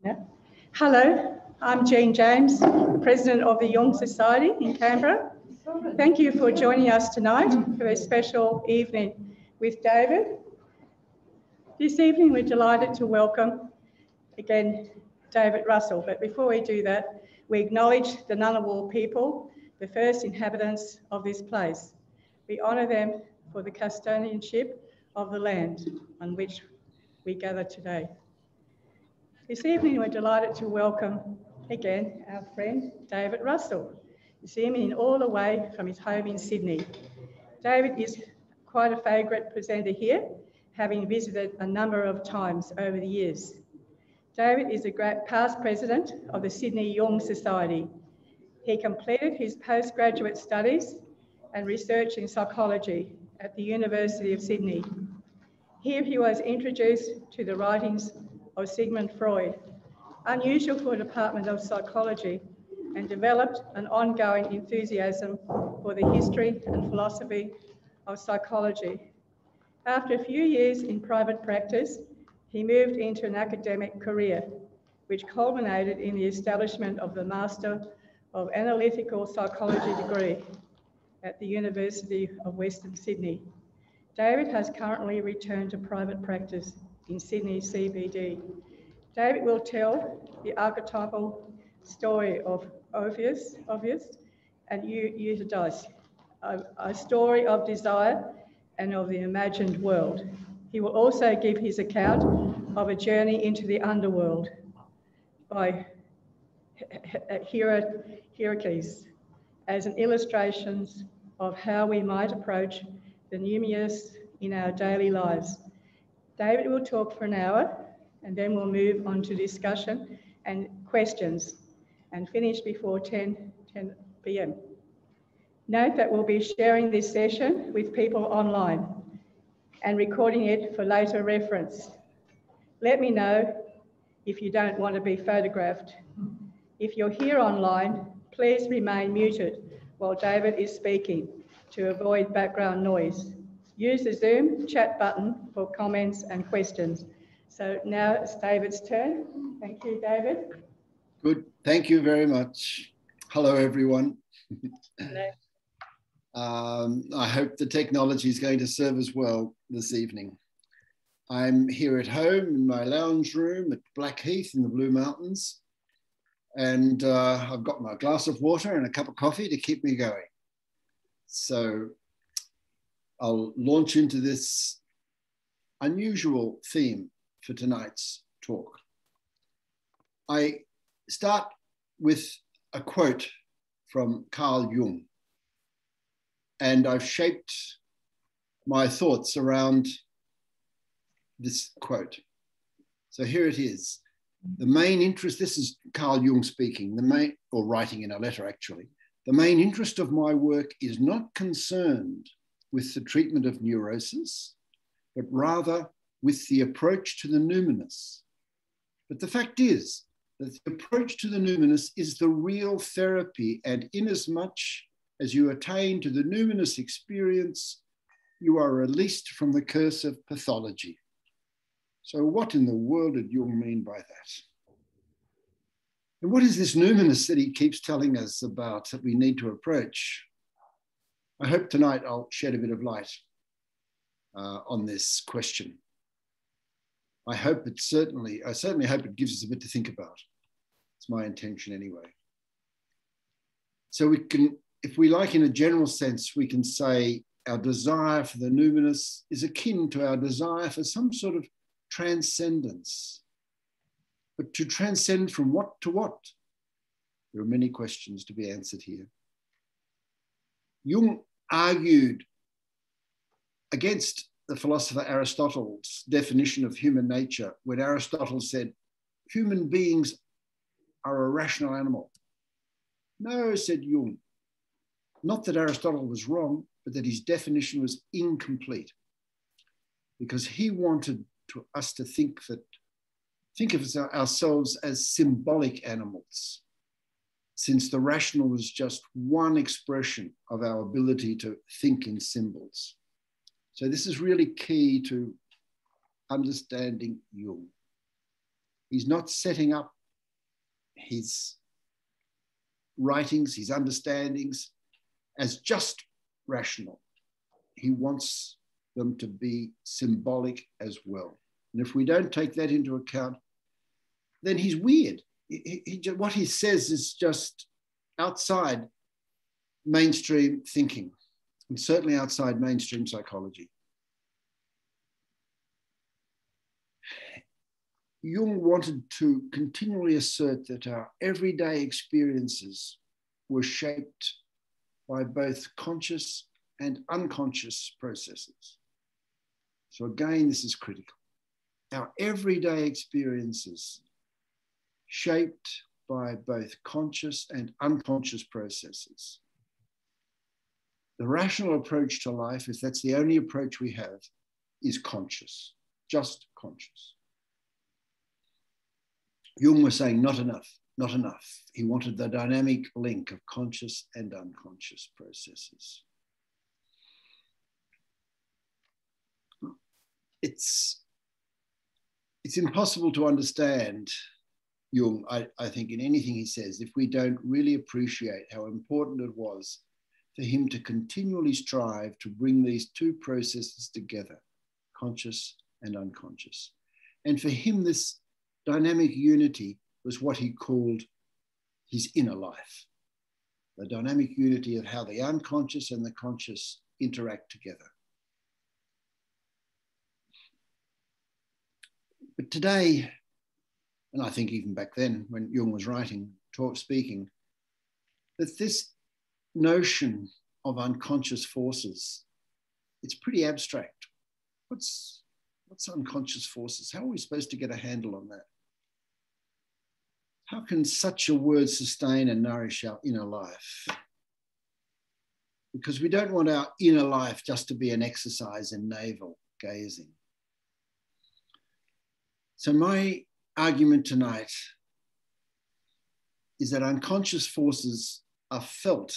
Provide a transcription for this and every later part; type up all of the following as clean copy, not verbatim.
Yeah. Hello, I'm Jean James, President of the Jung Society in Canberra. Thank you for joining us tonight for a special evening with David. This evening we're delighted to welcome again David Russell, but before we do that, we acknowledge the Ngunnawal people, the first inhabitants of this place. We honour them for the custodianship of the land on which we gather today. This evening, we're delighted to welcome again our friend David Russell. This evening, all the way from his home in Sydney. David is quite a favourite presenter here, having visited a number of times over the years. David is a great past president of the Sydney Jung Society. He completed his postgraduate studies and research in psychology at the University of Sydney. Here he was introduced to the writings of Sigmund Freud, unusual for a department of psychology, and developed an ongoing enthusiasm for the history and philosophy of psychology. After a few years in private practice, he moved into an academic career, which culminated in the establishment of the Master of Analytical Psychology degree at the University of Western Sydney. David has currently returned to private practice in Sydney CBD. David will tell the archetypal story of obvious and Eurydice, a story of desire and of the imagined world. He will also give his account of a journey into the underworld by Herakles as an illustration of how we might approach the numinous in our daily lives. David will talk for an hour and then we'll move on to discussion and questions and finish before 10 p.m. Note that we'll be sharing this session with people online and recording it for later reference. Let me know if you don't want to be photographed. If you're here online, please remain muted while David is speaking to avoid background noise. Use the Zoom chat button for comments and questions. So now it's David's turn. Thank you, David. Good. Thank you very much. Hello, everyone. Hello. I hope the technology is going to serve us well this evening. I'm here at home in my lounge room at Blackheath in the Blue Mountains. And I've got my glass of water and a cup of coffee to keep me going. So I'll launch into this unusual theme for tonight's talk. I start with a quote from Carl Jung, and I've shaped my thoughts around this quote. So here it is. The main interest, this is Carl Jung speaking, or writing in a letter actually, the main interest of my work is not concerned with the treatment of neurosis, but rather with the approach to the numinous. But the fact is that the approach to the numinous is the real therapy, and inasmuch as you attain to the numinous experience, you are released from the curse of pathology. So what in the world did Jung mean by that? And what is this numinous that he keeps telling us about that we need to approach? I hope tonight I'll shed a bit of light on this question. I certainly hope it gives us a bit to think about. It's my intention anyway. So we can, if we like in a general sense, we can say our desire for the numinous is akin to our desire for some sort of transcendence. But to transcend from what to what? There are many questions to be answered here. Jung argued against the philosopher Aristotle's definition of human nature when Aristotle said, human beings are a rational animal. No, said Jung, not that Aristotle was wrong, but that his definition was incomplete, because he wanted us to think of ourselves as symbolic animals, since the rational was just one expression of our ability to think in symbols. So this is really key to understanding Jung. He's not setting up his writings, his understandings as just rational. He wants them to be symbolic as well. And if we don't take that into account, then he's weird. What he says is just outside mainstream thinking, and certainly outside mainstream psychology. Jung wanted to continually assert that our everyday experiences were shaped by both conscious and unconscious processes. So again, this is critical. Our everyday experiences shaped by both conscious and unconscious processes. The rational approach to life, if that's the only approach we have, is conscious, just conscious. Jung was saying not enough, not enough. He wanted the dynamic link of conscious and unconscious processes. It's impossible to understand Jung, I think, in anything he says, if we don't really appreciate how important it was for him to continually strive to bring these two processes together, conscious and unconscious. And for him, this dynamic unity was what he called his inner life, the dynamic unity of how the unconscious and the conscious interact together. But today, and I think even back then when Jung was writing, speaking, that this notion of unconscious forces, it's pretty abstract. What's unconscious forces? How are we supposed to get a handle on that? How can such a word sustain and nourish our inner life? Because we don't want our inner life just to be an exercise in navel gazing. So my argument tonight is that unconscious forces are felt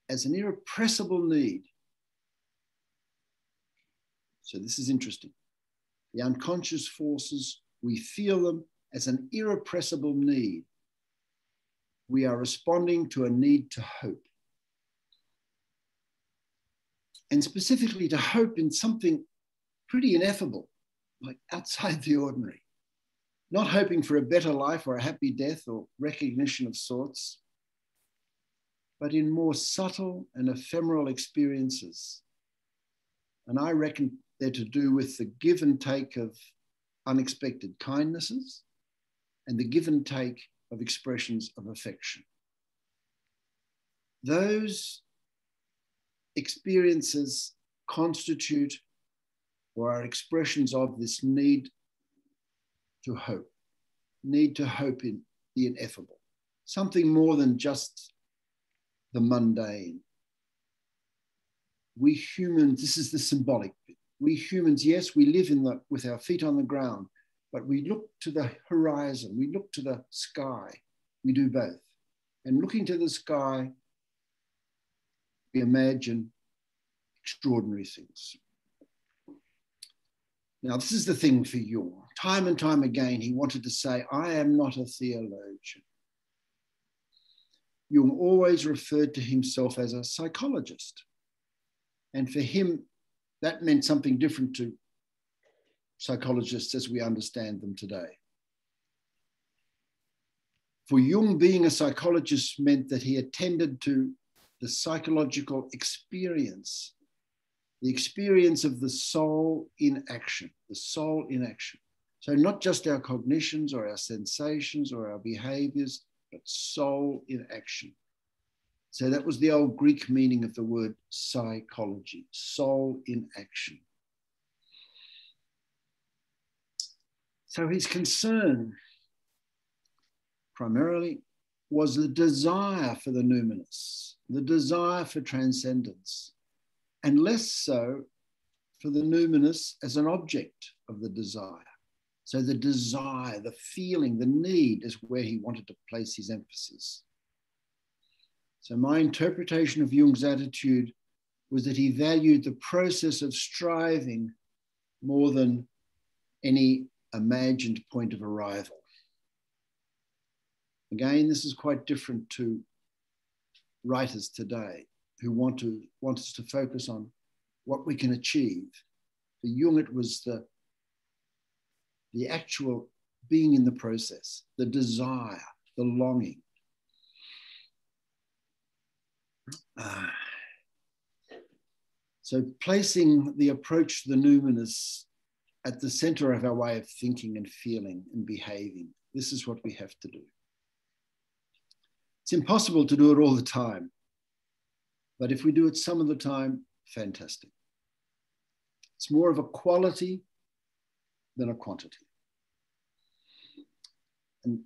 as an irrepressible need. So this is interesting. The unconscious forces, we feel them as an irrepressible need. We are responding to a need to hope. And specifically to hope in something pretty ineffable, like outside the ordinary. Not hoping for a better life or a happy death or recognition of sorts, but in more subtle and ephemeral experiences. And I reckon they're to do with the give and take of unexpected kindnesses and the give and take of expressions of affection. Those experiences constitute or are expressions of this need to hope in the ineffable, something more than just the mundane. We humans, this is the symbolic bit. We humans, yes, we live with our feet on the ground, but we look to the horizon, we look to the sky, we do both. And looking to the sky, we imagine extraordinary things. Now, this is the thing for Jung. Time and time again, he wanted to say, I am not a theologian. Jung always referred to himself as a psychologist. And for him, that meant something different to psychologists as we understand them today. For Jung, being a psychologist meant that he attended to the psychological experience, the experience of the soul in action, the soul in action. So not just our cognitions or our sensations or our behaviours, but soul in action. So that was the old Greek meaning of the word psychology, soul in action. So his concern primarily was the desire for the numinous, the desire for transcendence, and less so for the numinous as an object of the desire. So the desire, the feeling, the need is where he wanted to place his emphasis. So my interpretation of Jung's attitude was that he valued the process of striving more than any imagined point of arrival. Again, this is quite different to writers today who want us to focus on what we can achieve. For Jung, it was the actual being in the process, the desire, the longing. So placing the approach to the numinous at the center of our way of thinking and feeling and behaving, this is what we have to do. It's impossible to do it all the time, but if we do it some of the time, fantastic. It's more of a quality than a quantity. And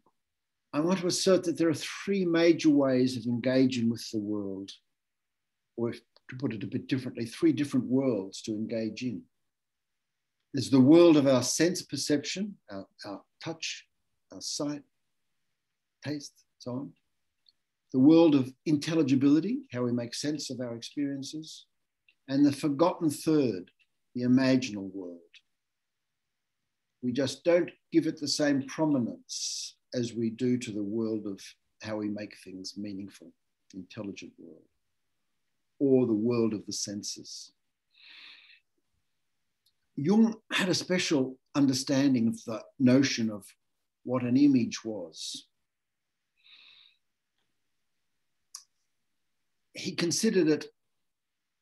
I want to assert that there are three major ways of engaging with the world, or to put it a bit differently, three different worlds to engage in. There's the world of our sense perception, our touch, our sight, taste, so on. The world of intelligibility, how we make sense of our experiences, and the forgotten third, the imaginal world. We just don't give it the same prominence as we do to the world of how we make things meaningful, intelligent world, or the world of the senses. Jung had a special understanding of the notion of what an image was. He considered it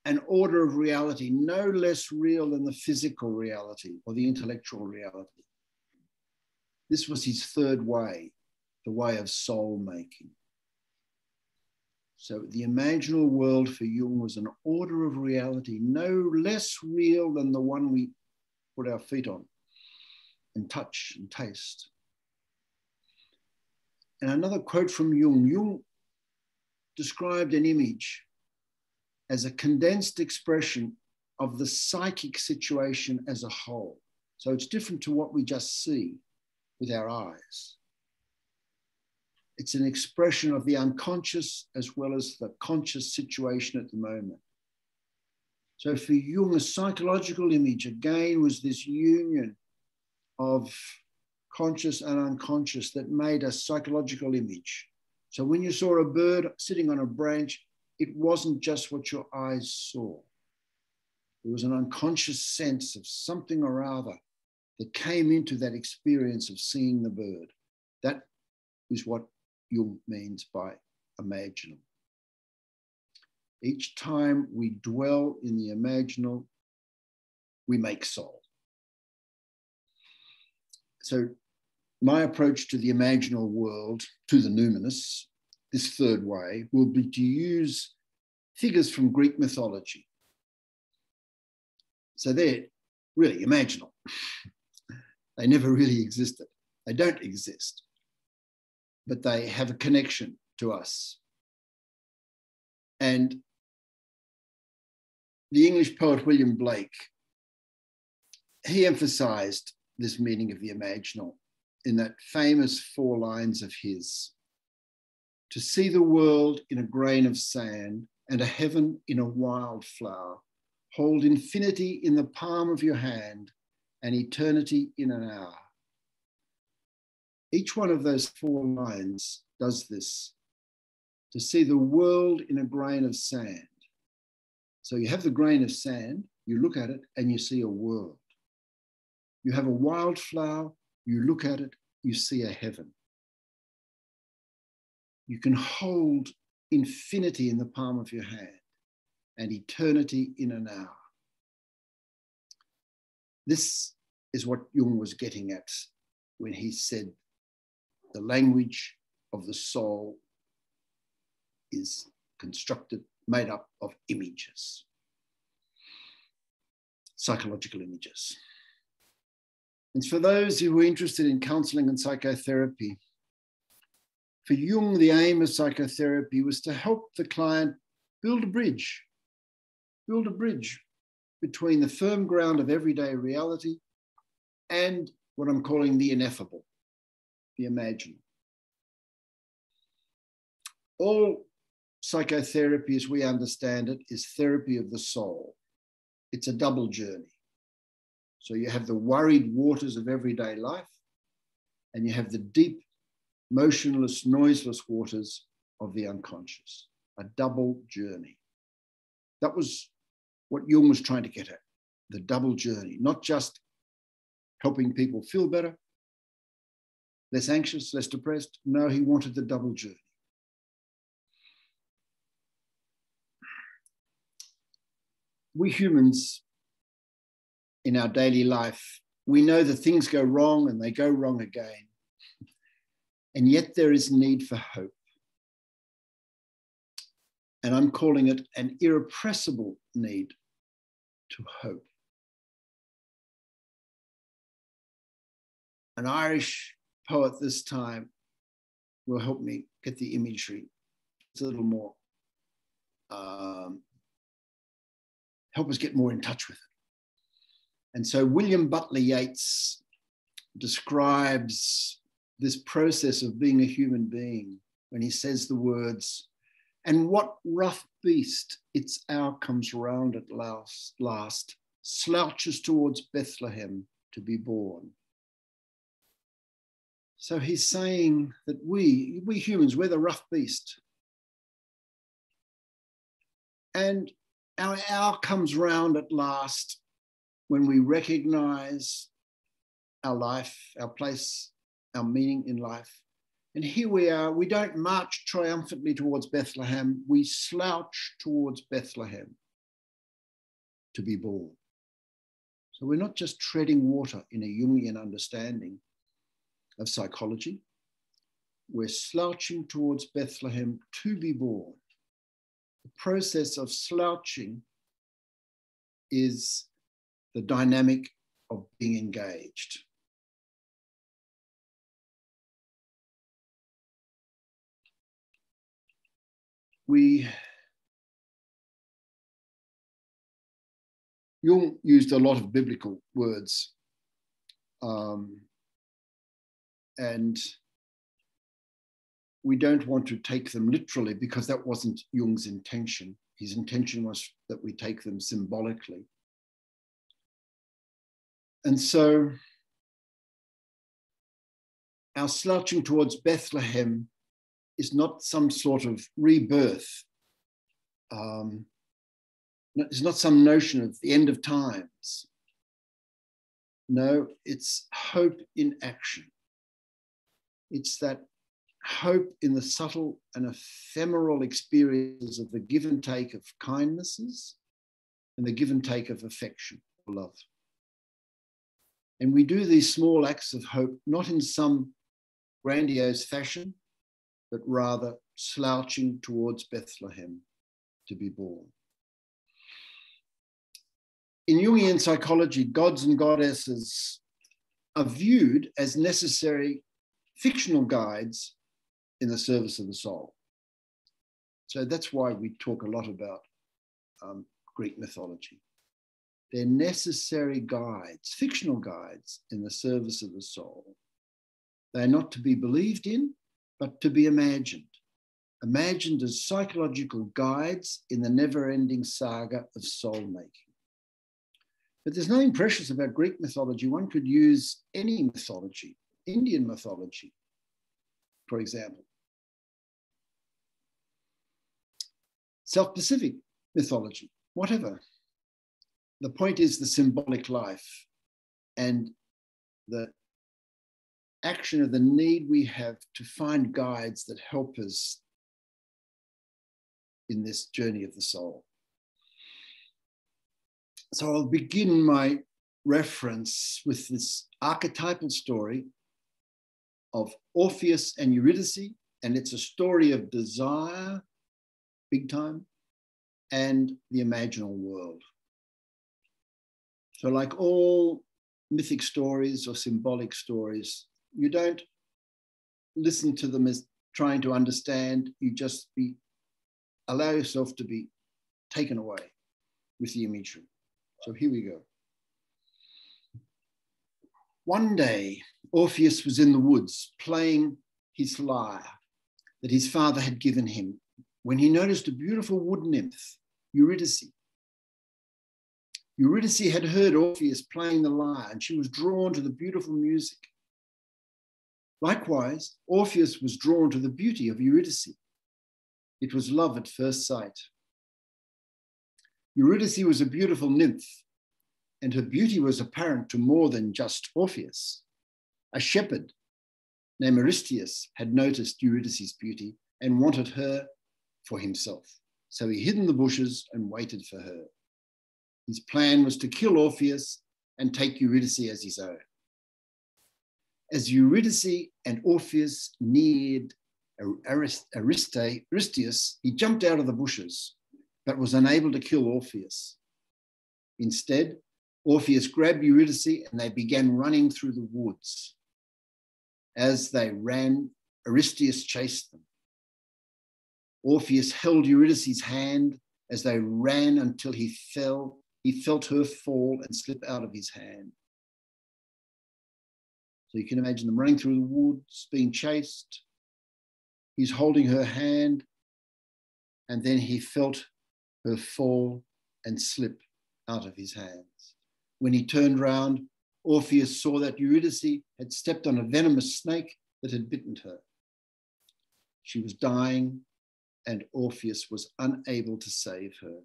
an order of reality no less real than the physical reality or the intellectual reality. This was his third way, the way of soul making. So the imaginal world for Jung was an order of reality no less real than the one we put our feet on and touch and taste. And another quote from Jung. Jung described an image as a condensed expression of the psychic situation as a whole. So it's different to what we just see with our eyes. It's an expression of the unconscious as well as the conscious situation at the moment. So for Jung, a psychological image, again, was this union of conscious and unconscious that made a psychological image. So when you saw a bird sitting on a branch, it wasn't just what your eyes saw. There was an unconscious sense of something or other that came into that experience of seeing the bird. That is what Jung means by imaginal. Each time we dwell in the imaginal, we make soul. So my approach to the imaginal world, to the numinous, this third way, will be to use figures from Greek mythology. So they're really imaginal. They never really existed. They don't exist, but they have a connection to us. And the English poet William Blake, he emphasized this meaning of the imaginal in that famous 4 lines of his: to see the world in a grain of sand and a heaven in a wildflower, hold infinity in the palm of your hand and eternity in an hour. Each one of those 4 lines does this: to see the world in a grain of sand. So you have the grain of sand, you look at it and you see a world. You have a wildflower, you look at it, you see a heaven. You can hold infinity in the palm of your hand and eternity in an hour. This is what Jung was getting at when he said the language of the soul is constructed, made up of images, psychological images. And for those who are interested in counseling and psychotherapy, for Jung, the aim of psychotherapy was to help the client build a bridge between the firm ground of everyday reality and what I'm calling the ineffable, the imaginal. All psychotherapy, as we understand it, is therapy of the soul. It's a double journey. So you have the worried waters of everyday life, and you have the deep motionless, noiseless waters of the unconscious, a double journey. That was what Jung was trying to get at, the double journey, not just helping people feel better, less anxious, less depressed. No, he wanted the double journey. We humans in our daily life, we know that things go wrong and they go wrong again. And yet there is need for hope. And I'm calling it an irrepressible need to hope. An Irish poet this time will help me get the imagery. It's a little more, help us get more in touch with it. And so William Butler Yeats describes this process of being a human being when he says the words, "And what rough beast its hour comes round at last, slouches towards Bethlehem to be born." So he's saying that we humans, we're the rough beast. And our hour comes round at last when we recognize our life, our place, our meaning in life. And here we are, we don't march triumphantly towards Bethlehem, we slouch towards Bethlehem to be born. So we're not just treading water in a Jungian understanding of psychology, we're slouching towards Bethlehem to be born. The process of slouching is the dynamic of being engaged. Jung used a lot of biblical words, and we don't want to take them literally because that wasn't Jung's intention. His intention was that we take them symbolically. And so our slouching towards Bethlehem is not some sort of rebirth. It's not some notion of the end of times. No, it's hope in action. It's that hope in the subtle and ephemeral experiences of the give and take of kindnesses and the give and take of affection or love. And we do these small acts of hope, not in some grandiose fashion, but rather slouching towards Bethlehem to be born. In Jungian psychology, gods and goddesses are viewed as necessary fictional guides in the service of the soul. So that's why we talk a lot about Greek mythology. They're necessary guides, fictional guides in the service of the soul. They're not to be believed in, but to be imagined. Imagined as psychological guides in the never-ending saga of soul making. But there's nothing precious about Greek mythology. One could use any mythology, Indian mythology, for example. South Pacific mythology, whatever. The point is the symbolic life and the action of the need we have to find guides that help us in this journey of the soul. So I'll begin my reference with this archetypal story of Orpheus and Eurydice, and it's a story of desire, big time, and the imaginal world. So like all mythic stories or symbolic stories, you don't listen to them as trying to understand, you just allow yourself to be taken away with the imagery. So here we go. One day, Orpheus was in the woods playing his lyre that his father had given him when he noticed a beautiful wood nymph, Eurydice. Eurydice had heard Orpheus playing the lyre and she was drawn to the beautiful music. Likewise, Orpheus was drawn to the beauty of Eurydice. It was love at first sight. Eurydice was a beautiful nymph, and her beauty was apparent to more than just Orpheus. A shepherd named Aristeus had noticed Eurydice's beauty and wanted her for himself. So he hid in the bushes and waited for her. His plan was to kill Orpheus and take Eurydice as his own. As Eurydice and Orpheus neared Aristeus, he jumped out of the bushes, but was unable to kill Orpheus. Instead, Orpheus grabbed Eurydice and they began running through the woods. As they ran, Aristeus chased them. Orpheus held Eurydice's hand as they ran until he fell. He felt her fall and slip out of his hand. So you can imagine them running through the woods, being chased. He's holding her hand, and then he felt her fall and slip out of his hands. When he turned round, Orpheus saw that Eurydice had stepped on a venomous snake that had bitten her. She was dying, and Orpheus was unable to save her.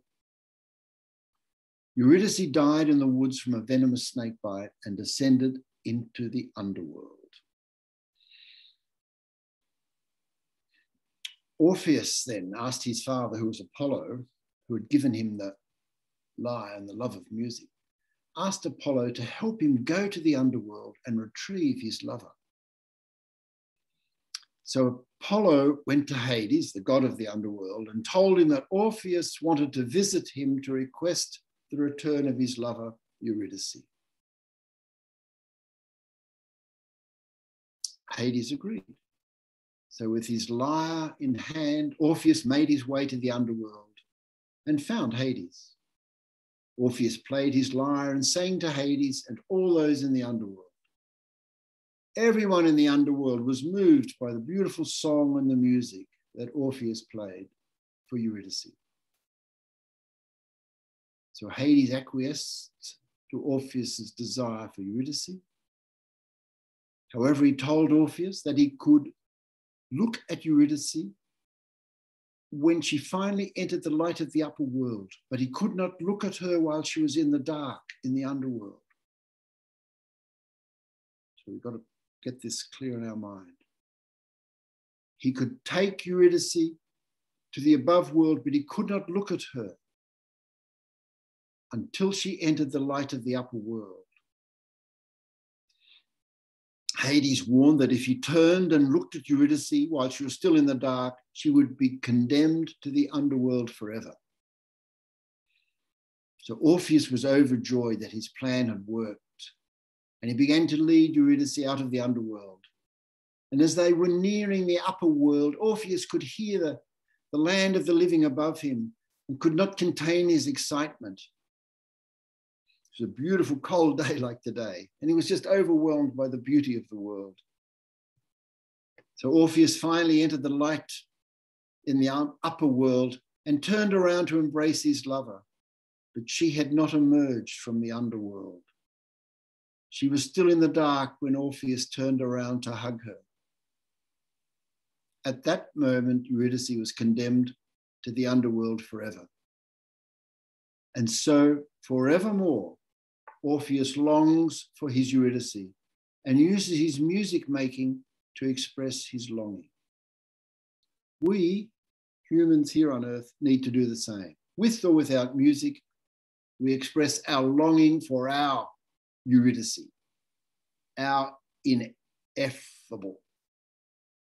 Eurydice died in the woods from a venomous snake bite and descended into the underworld. Orpheus then asked his father, who was Apollo, who had given him the lyre and the love of music, asked Apollo to help him go to the underworld and retrieve his lover. So Apollo went to Hades, the god of the underworld, and told him that Orpheus wanted to visit him to request the return of his lover, Eurydice. Hades agreed. So with his lyre in hand, Orpheus made his way to the underworld and found Hades. Orpheus played his lyre and sang to Hades and all those in the underworld. Everyone in the underworld was moved by the beautiful song and the music that Orpheus played for Eurydice. So Hades acquiesced to Orpheus's desire for Eurydice. However, he told Orpheus that he could look at Eurydice when she finally entered the light of the upper world, but he could not look at her while she was in the dark, in the underworld. So we've got to get this clear in our mind. He could take Eurydice to the above world, but he could not look at her until she entered the light of the upper world. Hades warned that if he turned and looked at Eurydice while she was still in the dark, she would be condemned to the underworld forever. So Orpheus was overjoyed that his plan had worked, and he began to lead Eurydice out of the underworld. And as they were nearing the upper world, Orpheus could hear the land of the living above him and could not contain his excitement. It was a beautiful cold day like today, and he was just overwhelmed by the beauty of the world. So Orpheus finally entered the light in the upper world and turned around to embrace his lover, but she had not emerged from the underworld. She was still in the dark when Orpheus turned around to hug her. At that moment, Eurydice was condemned to the underworld forever. And so, forevermore, Orpheus longs for his Eurydice and uses his music making to express his longing. We, humans here on earth, need to do the same. With or without music, we express our longing for our Eurydice, our ineffable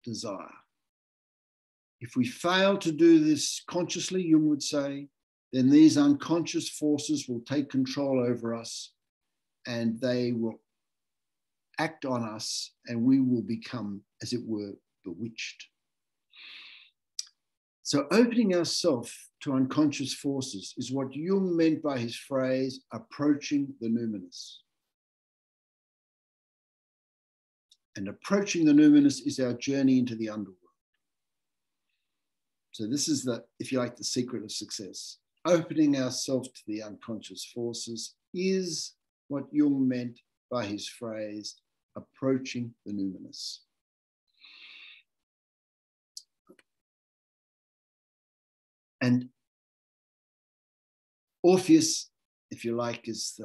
desire. If we fail to do this consciously, Jung would say, then these unconscious forces will take control over us and they will act on us and we will become, as it were, bewitched. So opening ourselves to unconscious forces is what Jung meant by his phrase, approaching the numinous. And approaching the numinous is our journey into the underworld. So this is the, if you like, the secret of success. Opening ourselves to the unconscious forces is what Jung meant by his phrase, approaching the numinous. And Orpheus, if you like, is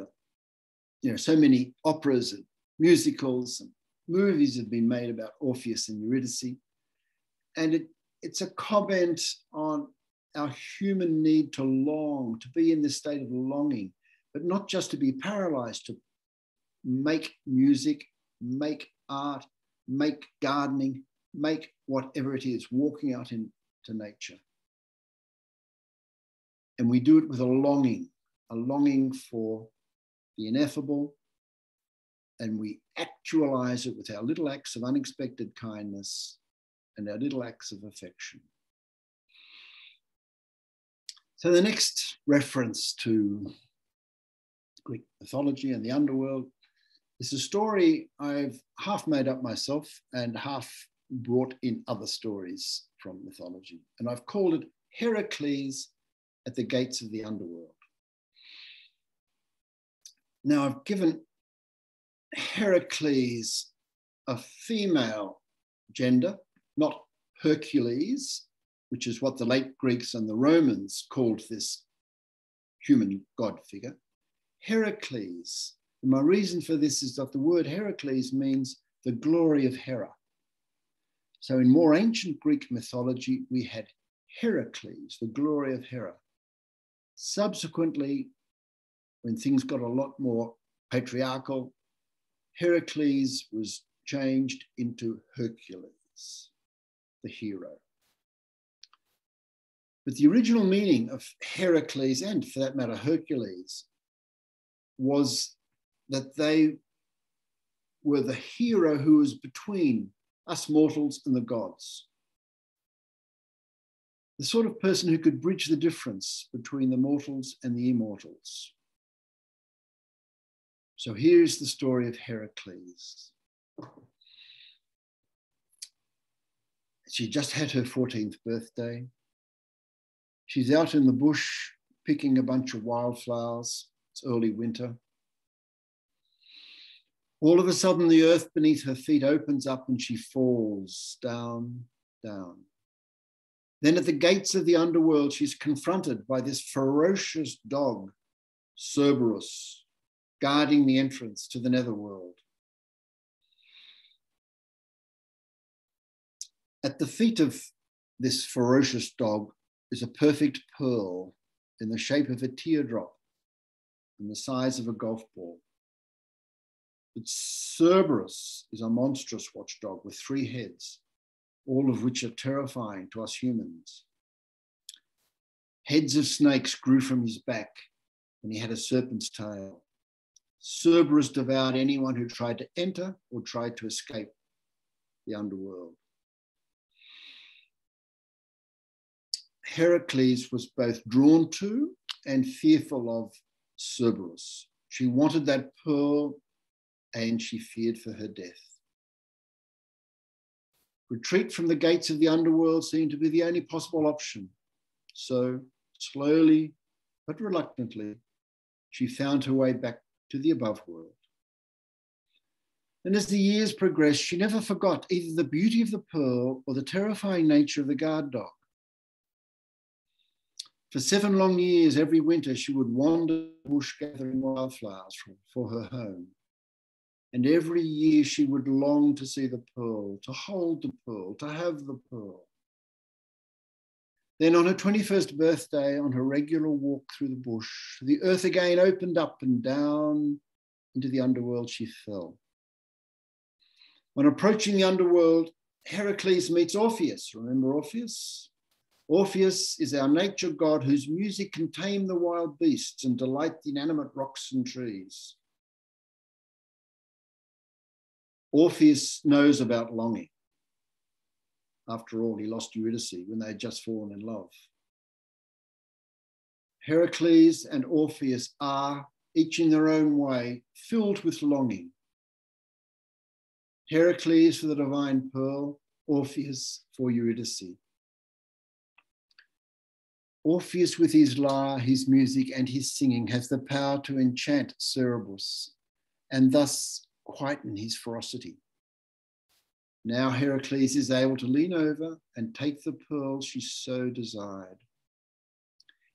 so many operas and musicals and movies have been made about Orpheus and Eurydice. And it's a comment on our human need to long, to be in this state of longing, but not just to be paralyzed, to make music, make art, make gardening, make whatever it is, walking out into nature. And we do it with a longing for the ineffable, and we actualize it with our little acts of unexpected kindness and our little acts of affection. So the next reference to Greek mythology and the underworld is a story I've half made up myself and half brought in other stories from mythology. And I've called it Herakles at the Gates of the Underworld. Now, I've given Herakles a female gender, not Hercules, which is what the late Greeks and the Romans called this human god figure. Herakles. And my reason for this is that the word Herakles means the glory of Hera. So in more ancient Greek mythology, we had Herakles, the glory of Hera. Subsequently, when things got a lot more patriarchal, Herakles was changed into Hercules, the hero. But the original meaning of Herakles, and for that matter, Hercules, was that they were the hero who was between us mortals and the gods. The sort of person who could bridge the difference between the mortals and the immortals. So here's the story of Herakles. She just had her 14th birthday. She's out in the bush picking a bunch of wildflowers. It's early winter. All of a sudden, the earth beneath her feet opens up and she falls down, down. Then at the gates of the underworld, she's confronted by this ferocious dog, Cerberus, guarding the entrance to the netherworld. At the feet of this ferocious dog is a perfect pearl in the shape of a teardrop and the size of a golf ball. But Cerberus is a monstrous watchdog with 3 heads, all of which are terrifying to us humans. Heads of snakes grew from his back, and he had a serpent's tail. Cerberus devoured anyone who tried to enter or tried to escape the underworld. Herakles was both drawn to and fearful of Cerberus. She wanted that pearl and she feared for her death. Retreat from the gates of the underworld seemed to be the only possible option. So slowly but reluctantly, she found her way back to the above world. And as the years progressed, she never forgot either the beauty of the pearl or the terrifying nature of the guard dog. For 7 long years, every winter, she would wander the bush gathering wildflowers for her home. And every year she would long to see the pearl, to hold the pearl, to have the pearl. Then on her 21st birthday, on her regular walk through the bush, the earth again opened up and down into the underworld she fell. When approaching the underworld, Herakles meets Orpheus. Remember Orpheus? Orpheus is our nature god whose music can tame the wild beasts and delight the inanimate rocks and trees. Orpheus knows about longing. After all, he lost Eurydice when they had just fallen in love. Herakles and Orpheus are, each in their own way, filled with longing. Herakles for the divine pearl, Orpheus for Eurydice. Orpheus with his lyre, his music and his singing has the power to enchant Cerberus and thus quieten his ferocity. Now Herakles is able to lean over and take the pearl she so desired.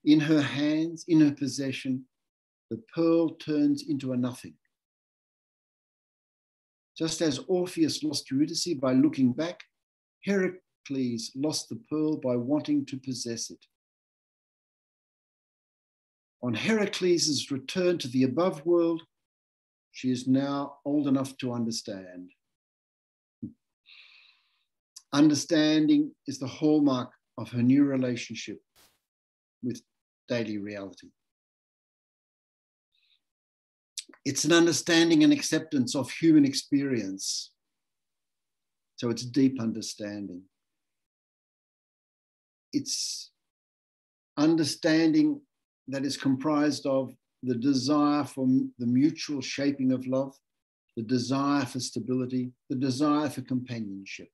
In her hands, in her possession, the pearl turns into a nothing. Just as Orpheus lost Eurydice by looking back, Herakles lost the pearl by wanting to possess it. On Herakles' return to the above world, she is now old enough to understand. Understanding is the hallmark of her new relationship with daily reality. It's an understanding and acceptance of human experience. So it's deep understanding. It's understanding that is comprised of the desire for the mutual shaping of love, the desire for stability, the desire for companionship.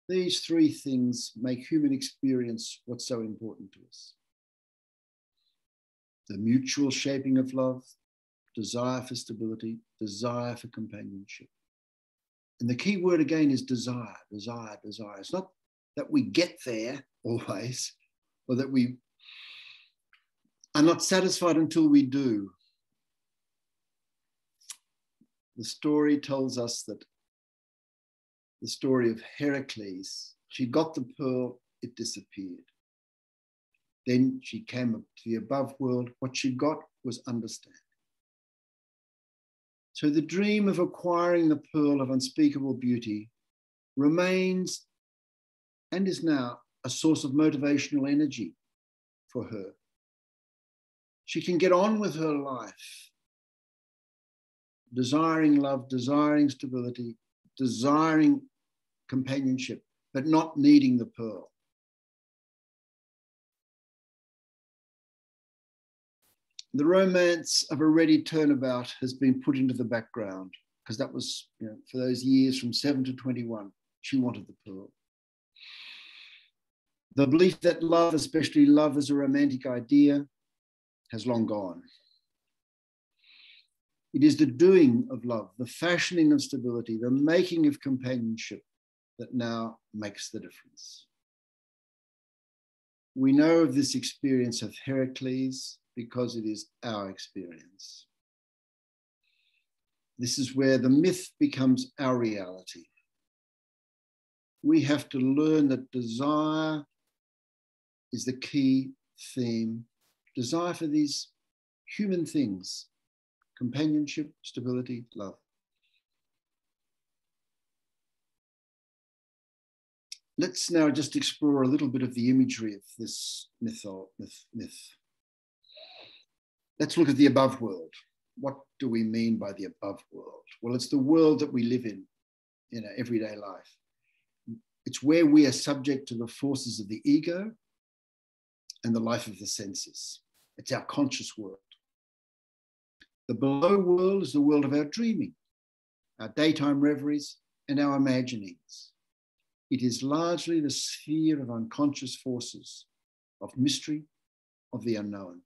These three things make human experience what's so important to us. The mutual shaping of love, desire for stability, desire for companionship. And the key word again is desire, desire, desire. It's not that we get there always, or that we are not satisfied until we do. The story tells us that the story of Herakles, she got the pearl, it disappeared. Then she came up to the above world. What she got was understanding. So the dream of acquiring the pearl of unspeakable beauty remains and is now a source of motivational energy for her. She can get on with her life, desiring love, desiring stability, desiring companionship, but not needing the pearl. The romance of a ready turnabout has been put into the background because that was, for those years from 7 to 21, she wanted the pearl. The belief that love, especially love as a romantic idea, has long gone. It is the doing of love, the fashioning of stability, the making of companionship that now makes the difference. We know of this experience of Herakles because it is our experience. This is where the myth becomes our reality. We have to learn that desire is the key theme. Desire for these human things, companionship, stability, love. Let's now just explore a little bit of the imagery of this myth. Let's look at the above world. What do we mean by the above world? Well, it's the world that we live in our everyday life. It's where we are subject to the forces of the ego and the life of the senses. It's our conscious world. The below world is the world of our dreaming, our daytime reveries, and our imaginings. It is largely the sphere of unconscious forces, of mystery, of the unknown.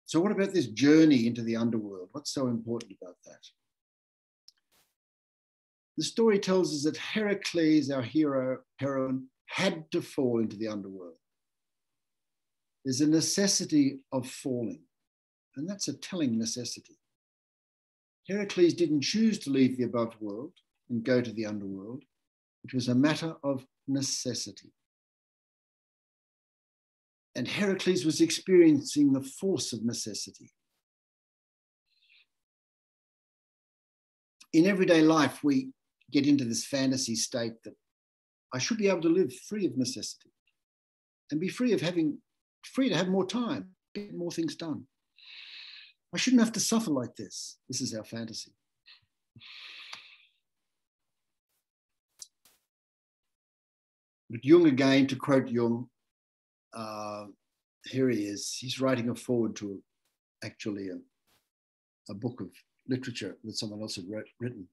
So what about this journey into the underworld? What's so important about that? The story tells us that Herakles, our heroine, had to fall into the underworld. There's a necessity of falling, and that's a telling necessity. Herakles didn't choose to leave the above world and go to the underworld. It was a matter of necessity. And Herakles was experiencing the force of necessity. In everyday life, we get into this fantasy state that I should be able to live free of necessity and be free to have more time, get more things done. I shouldn't have to suffer like this. This is our fantasy. But Jung again, to quote Jung, here he is. He's writing a foreword to actually a book of literature that someone else had written.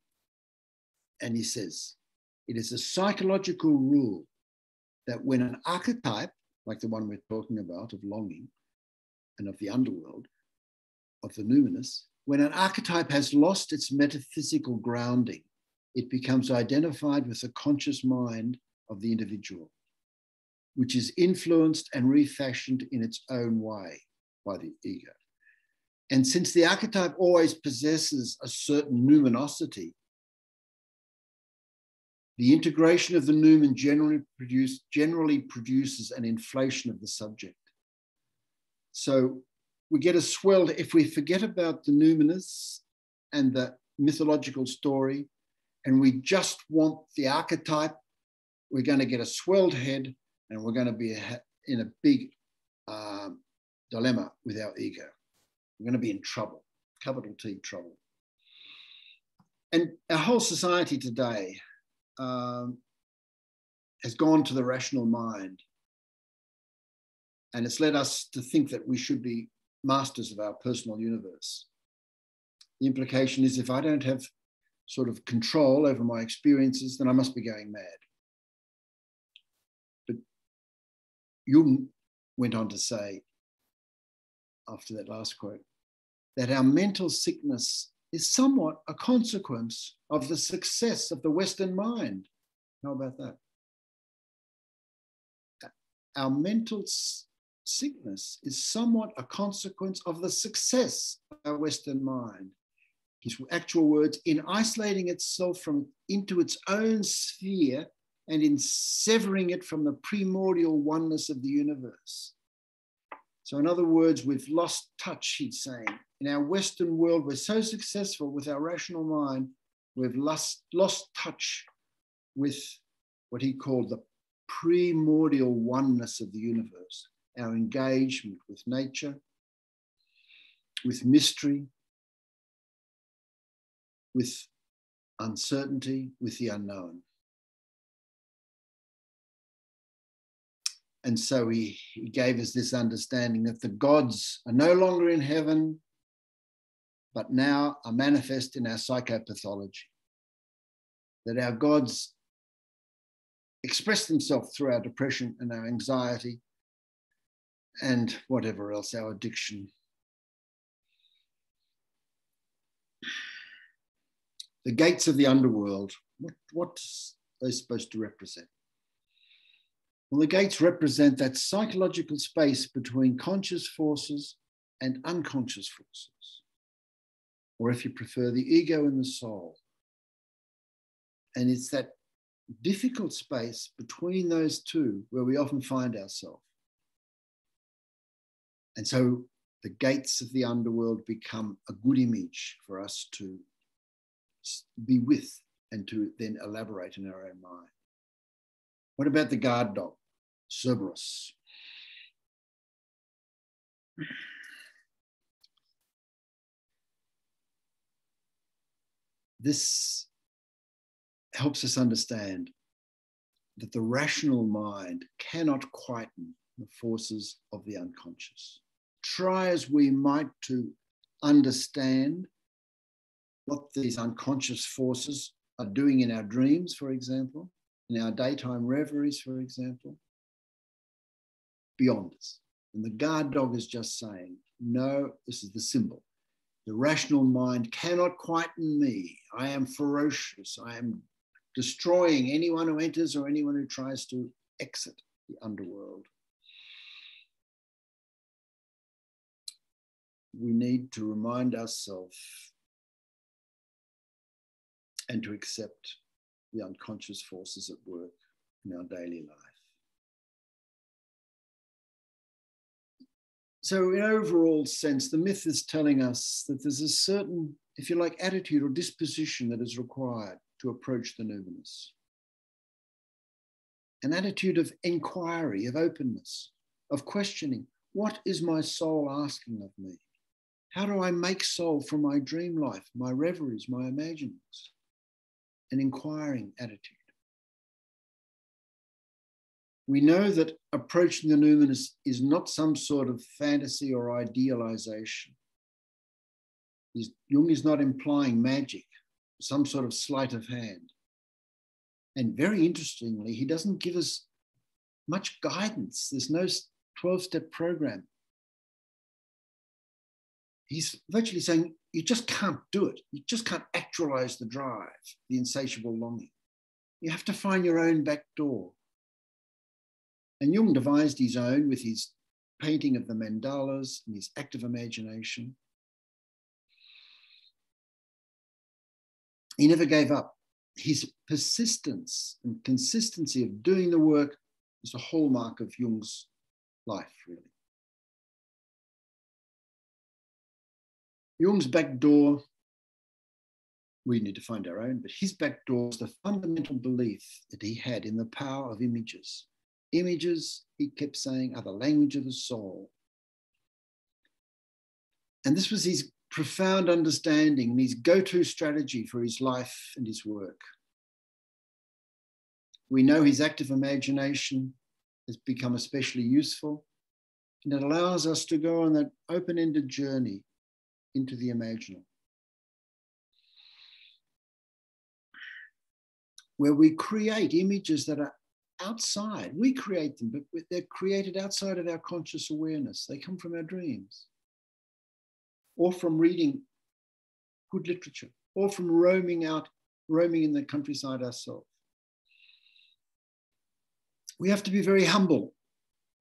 And he says, it is a psychological rule that when an archetype, like the one we're talking about of longing and of the underworld, of the numinous, when an archetype has lost its metaphysical grounding, it becomes identified with the conscious mind of the individual. which is influenced and refashioned in its own way by the ego. And since the archetype always possesses a certain numinosity, the integration of the numen generally produces an inflation of the subject. So we get a swelled, if we forget about the numinous and the mythological story, and we just want the archetype, we're going to get a swelled head, and we're going to be in a big dilemma with our ego. We're going to be in trouble, capital T trouble. And our whole society today has gone to the rational mind, and it's led us to think that we should be masters of our personal universe. The implication is if I don't have sort of control over my experiences, then I must be going mad. But Jung went on to say, after that last quote, that our mental sickness is somewhat a consequence of the success of the Western mind. How about that? Our mental sickness is somewhat a consequence of the success of our Western mind. His actual words, in isolating itself into its own sphere and in severing it from the primordial oneness of the universe. So in other words, we've lost touch, he's saying. In our Western world, we're so successful with our rational mind, we've lost touch with what he called the primordial oneness of the universe, our engagement with nature, with mystery, with uncertainty, with the unknown. And so he gave us this understanding that the gods are no longer in heaven, but now are manifest in our psychopathology. That our gods express themselves through our depression and our anxiety and whatever else, our addiction. The gates of the underworld, what are they supposed to represent? Well, the gates represent that psychological space between conscious forces and unconscious forces, or if you prefer, the ego and the soul. And it's that difficult space between those two where we often find ourselves. And so the gates of the underworld become a good image for us to be with and to then elaborate in our own mind. What about the guard dog, Cerberus? This helps us understand that the rational mind cannot quieten the forces of the unconscious. Try as we might to understand what these unconscious forces are doing in our dreams, for example, in our daytime reveries, for example, beyond us. And the guard dog is just saying, no, this is the symbol. The rational mind cannot quieten me. I am ferocious. I am destroying anyone who enters or anyone who tries to exit the underworld. We need to remind ourselves and to accept the unconscious forces at work in our daily life. So in overall sense, the myth is telling us that there's a certain, if you like, attitude or disposition that is required to approach the numinous. An attitude of inquiry, of openness, of questioning. What is my soul asking of me? How do I make soul from my dream life, my reveries, my imaginings? An inquiring attitude. We know that approaching the numinous is not some sort of fantasy or idealization. Jung is not implying magic, some sort of sleight of hand. And very interestingly, he doesn't give us much guidance. There's no 12-step program. He's virtually saying, you just can't do it. You just can't actualize the drive, the insatiable longing. You have to find your own back door. And Jung devised his own with his painting of the mandalas and his active imagination. He never gave up. His persistence and consistency of doing the work is the hallmark of Jung's life, really. Jung's back door, we need to find our own, but his back door is the fundamental belief that he had in the power of images. Images, he kept saying, are the language of the soul. And this was his profound understanding and his go-to strategy for his life and his work. We know his active imagination has become especially useful, and it allows us to go on that open-ended journey into the imaginal, where we create images that are outside. We create them, but they're created outside of our conscious awareness. They come from our dreams, or from reading good literature, or from roaming in the countryside ourselves. We have to be very humble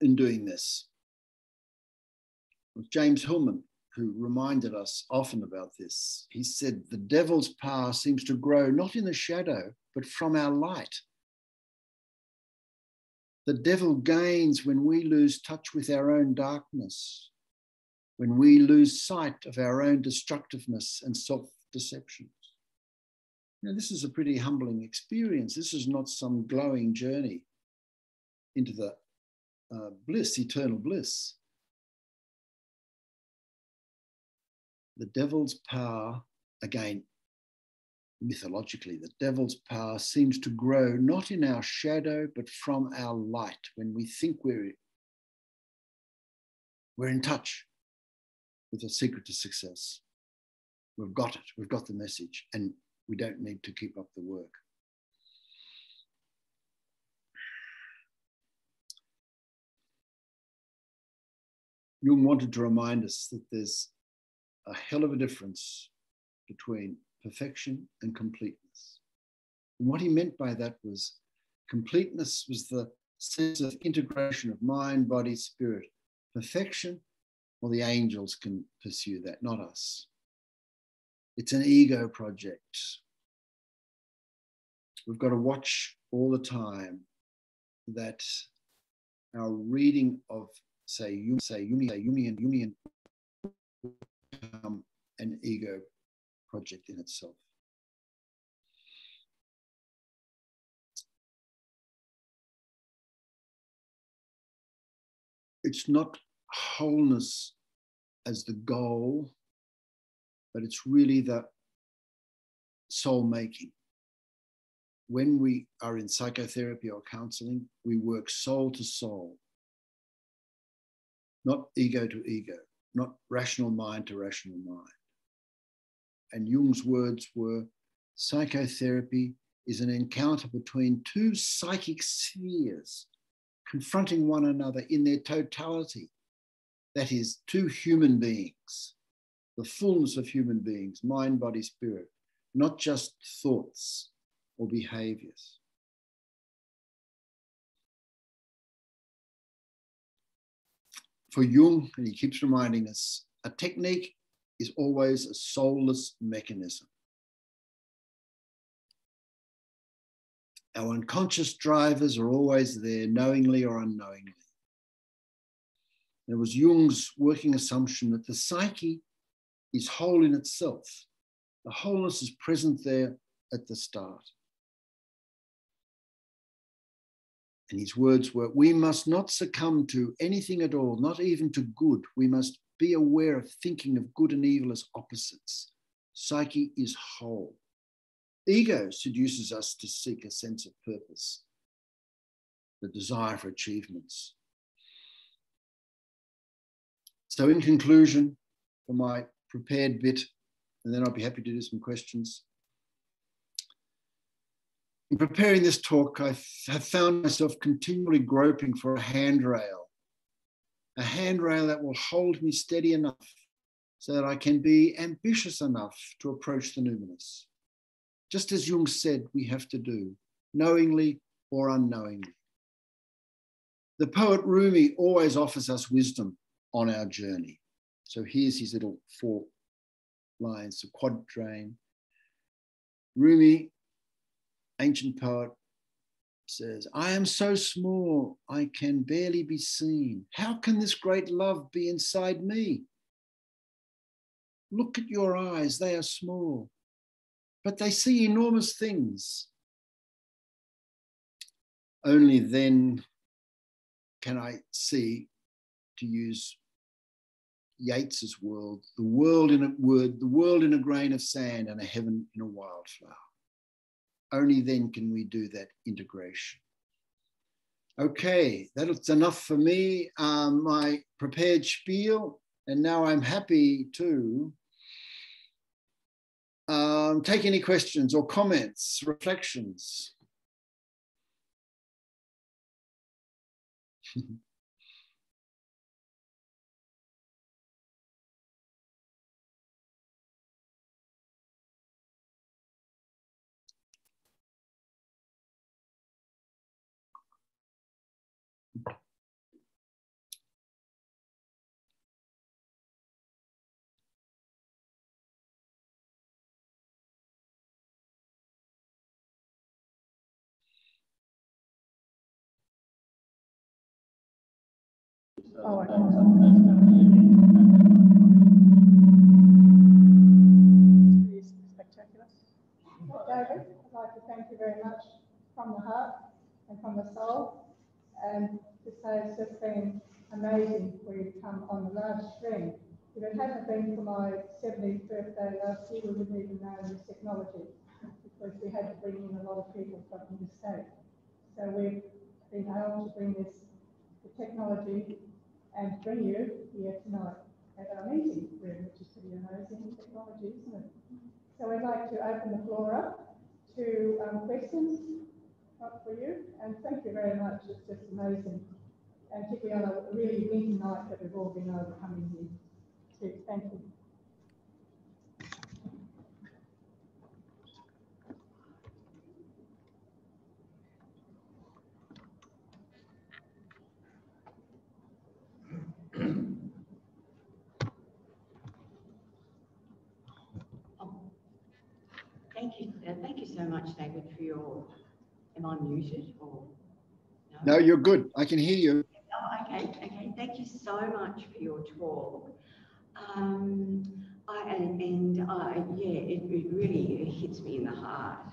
in doing this. James Hillman, who reminded us often about this, he said, the devil's power seems to grow not in the shadow, but from our light. The devil gains when we lose touch with our own darkness, when we lose sight of our own destructiveness and self-deceptions. Now, this is a pretty humbling experience. This is not some glowing journey into the bliss, eternal bliss. The devil's power, again, mythologically, the devil's power seems to grow not in our shadow, but from our light, when we think we're in touch with the secret to success. We've got it, we've got the message, and we don't need to keep up the work. Jung wanted to remind us that there's a hell of a difference between perfection and completeness. And what he meant by that was completeness was the sense of integration of mind, body, spirit. Perfection, well, the angels can pursue that, not us. It's an ego project. We've got to watch all the time that our reading of, say, Jungian an ego project in itself. It's not wholeness as the goal, but it's really the soul making. When we are in psychotherapy or counseling, we work soul to soul, not ego to ego, not rational mind to rational mind. And Jung's words were, psychotherapy is an encounter between two psychic spheres confronting one another in their totality. That is, two human beings, the fullness of human beings, mind, body, spirit, not just thoughts or behaviours. For Jung, and he keeps reminding us, a technique is always a soulless mechanism. Our unconscious drivers are always there, knowingly or unknowingly. There was Jung's working assumption that the psyche is whole in itself. The wholeness is present there at the start. And his words were, we must not succumb to anything at all, not even to good. We must be aware of thinking of good and evil as opposites. Psyche is whole. Ego seduces us to seek a sense of purpose, the desire for achievements. So in conclusion, for my prepared bit, and then I'll be happy to do some questions. In preparing this talk, I have found myself continually groping for a handrail that will hold me steady enough so that I can be ambitious enough to approach the numinous. Just as Jung said we have to do, knowingly or unknowingly. The poet Rumi always offers us wisdom on our journey. So here's his little 4 lines, the quatrain. Rumi, ancient poet, says, I am so small, I can barely be seen. How can this great love be inside me? Look at your eyes, they are small, but they see enormous things. Only then can I see, to use Yeats's world, the world in a word, the world in a grain of sand and a heaven in a wildflower. Only then can we do that integration. Okay, that's enough for me, my prepared spiel, and now I'm happy to take any questions or comments, reflections. Oh, okay. It's pretty spectacular. David, I'd like to thank you very much from the heart and from the soul, and to say it's just been amazing for you to come on the large screen. If it hadn't been for my 70th birthday last year, we wouldn't even know this technology, because we had to bring in a lot of people from the state. So we've been able to bring this, the technology, and bring you here tonight at our meeting room, which is pretty amazing technology, isn't it? So we'd like to open the floor up to questions for you, and thank you very much. It's just amazing, and particularly on a really windy night that we've all been overcoming here too. Thank you. Thank you so much, David, for your. Am I muted or no? No, you're good. I can hear you. Oh, okay. Thank you so much for your talk. It really hits me in the heart.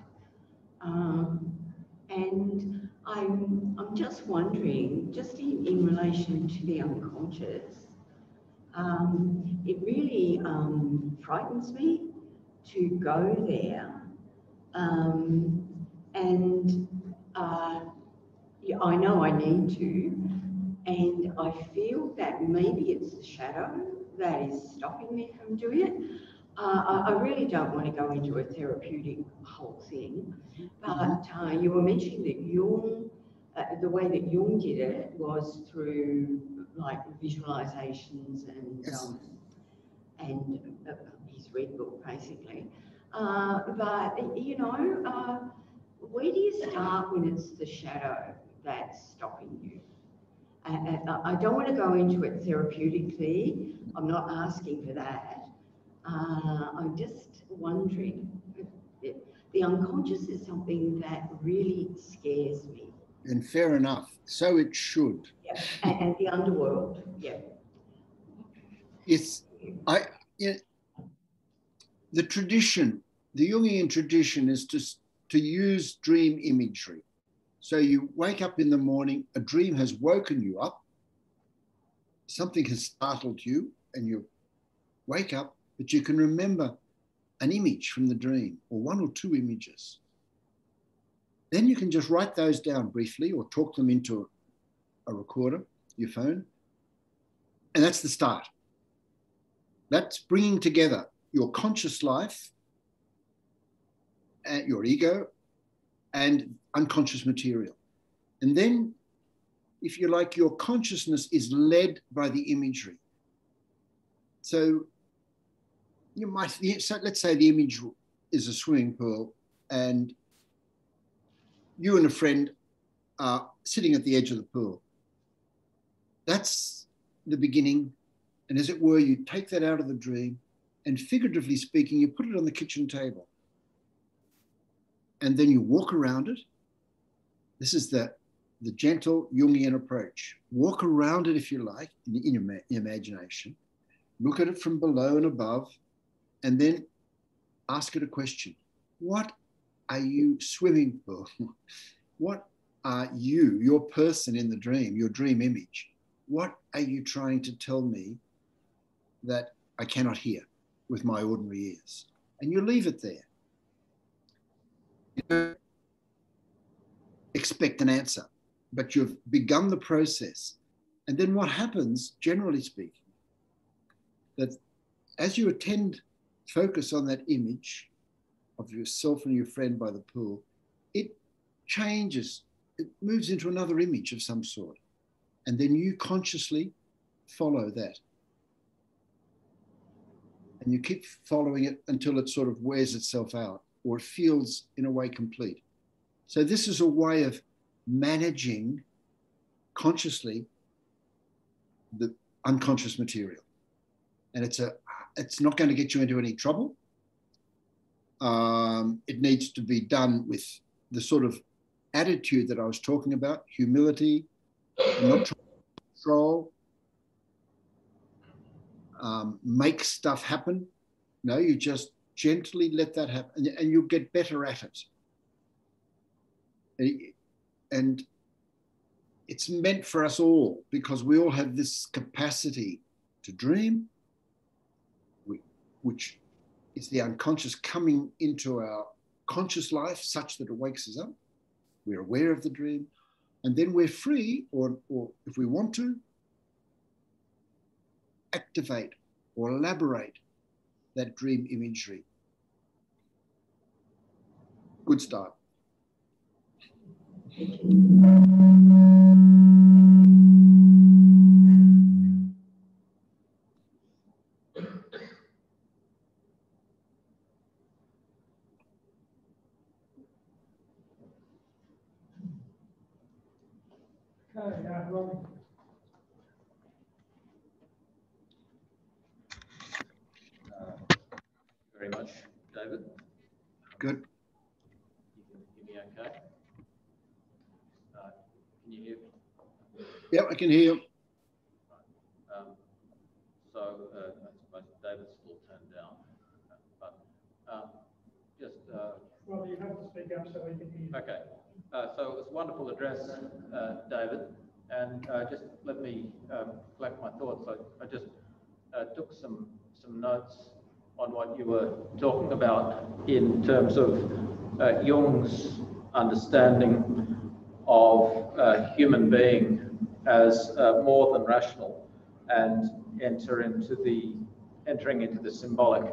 And I'm just wondering, just in relation to the unconscious, it really frightens me to go there. I know I need to, and I feel that maybe it's the shadow that is stopping me from doing it. I really don't want to go into a therapeutic whole thing, but you were mentioning that Jung, the way that Jung did it was through like visualizations and his red book basically. But you know, where do you start when it's the shadow that's stopping you? I don't want to go into it therapeutically. I'm not asking for that. I'm just wondering, the unconscious is something that really scares me. And fair enough. So it should. Yeah. And the underworld. Yeah. The tradition, the Jungian tradition, is to use dream imagery. So you wake up in the morning, a dream has woken you up, something has startled you, and you wake up, but you can remember an image from the dream, or 1 or 2 images. Then you can just write those down briefly or talk them into a recorder, your phone, and that's the start. That's bringing together your conscious life, and your ego, and unconscious material. And then, if you like, your consciousness is led by the imagery. So you might, so let's say the image is a swimming pool, and you and a friend are sitting at the edge of the pool. That's the beginning. And as it were, you take that out of the dream and figuratively speaking, you put it on the kitchen table. And then you walk around it. This is the gentle Jungian approach. Walk around it if you like, in your imagination. Look at it from below and above, and then ask it a question. What are you swimming for? What are you, your person in the dream, your dream image? What are you trying to tell me that I cannot hear with my ordinary ears? And you leave it there. You don't expect an answer, but you've begun the process. And then what happens, generally speaking, that as you focus on that image of yourself and your friend by the pool, it changes, it moves into another image of some sort. And then you consciously follow that. And you keep following it until it sort of wears itself out, or it feels in a way complete. So this is a way of managing consciously the unconscious material. And it's not going to get you into any trouble. It needs to be done with the sort of attitude that I was talking about, humility, not trying to control, make stuff happen. No, you just gently let that happen, and you'll get better at it. And it's meant for us all, because we all have this capacity to dream, which is the unconscious coming into our conscious life such that it wakes us up. We're aware of the dream, and then we're free, or if we want to, activate or elaborate that dream imagery. Good start. Very much, David. Good. You can hear me okay? Can you hear me? Yep, I can hear you. Right. So I suppose David's still turned down, but just. Well, you have to speak up so we can hear you. Okay. So it was a wonderful address, David, and just let me collect my thoughts. I just took some notes on what you were talking about in terms of Jung's understanding of human being as more than rational, and entering into the symbolic,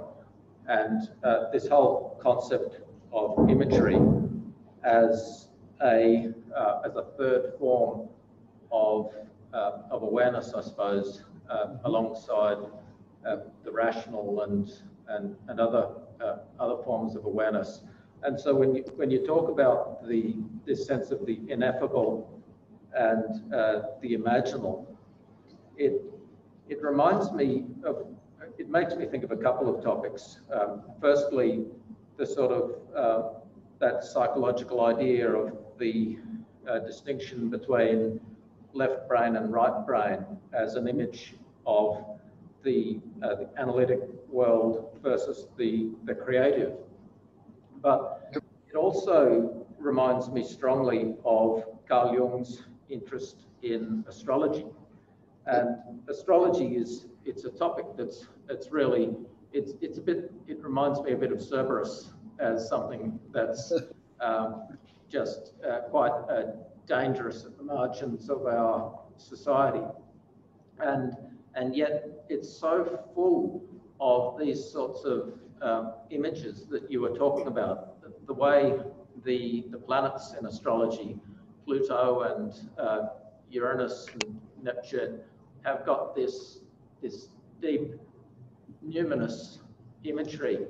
and this whole concept of imagery as a third form of awareness, I suppose, alongside the rational and other forms of awareness. And so when you talk about this sense of the ineffable and the imaginal, it reminds me of, it makes me think of a couple of topics. Firstly, the sort of that psychological idea of the distinction between left brain and right brain as an image of the analytic world versus the creative. But it also reminds me strongly of Carl Jung's interest in astrology. And astrology it's a topic it's really, it reminds me a bit of Cerberus as something that's just quite dangerous at the margins of our society. And yet it's so full of these sorts of images that you were talking about. The way the planets in astrology, Pluto and Uranus and Neptune, have got this deep numinous imagery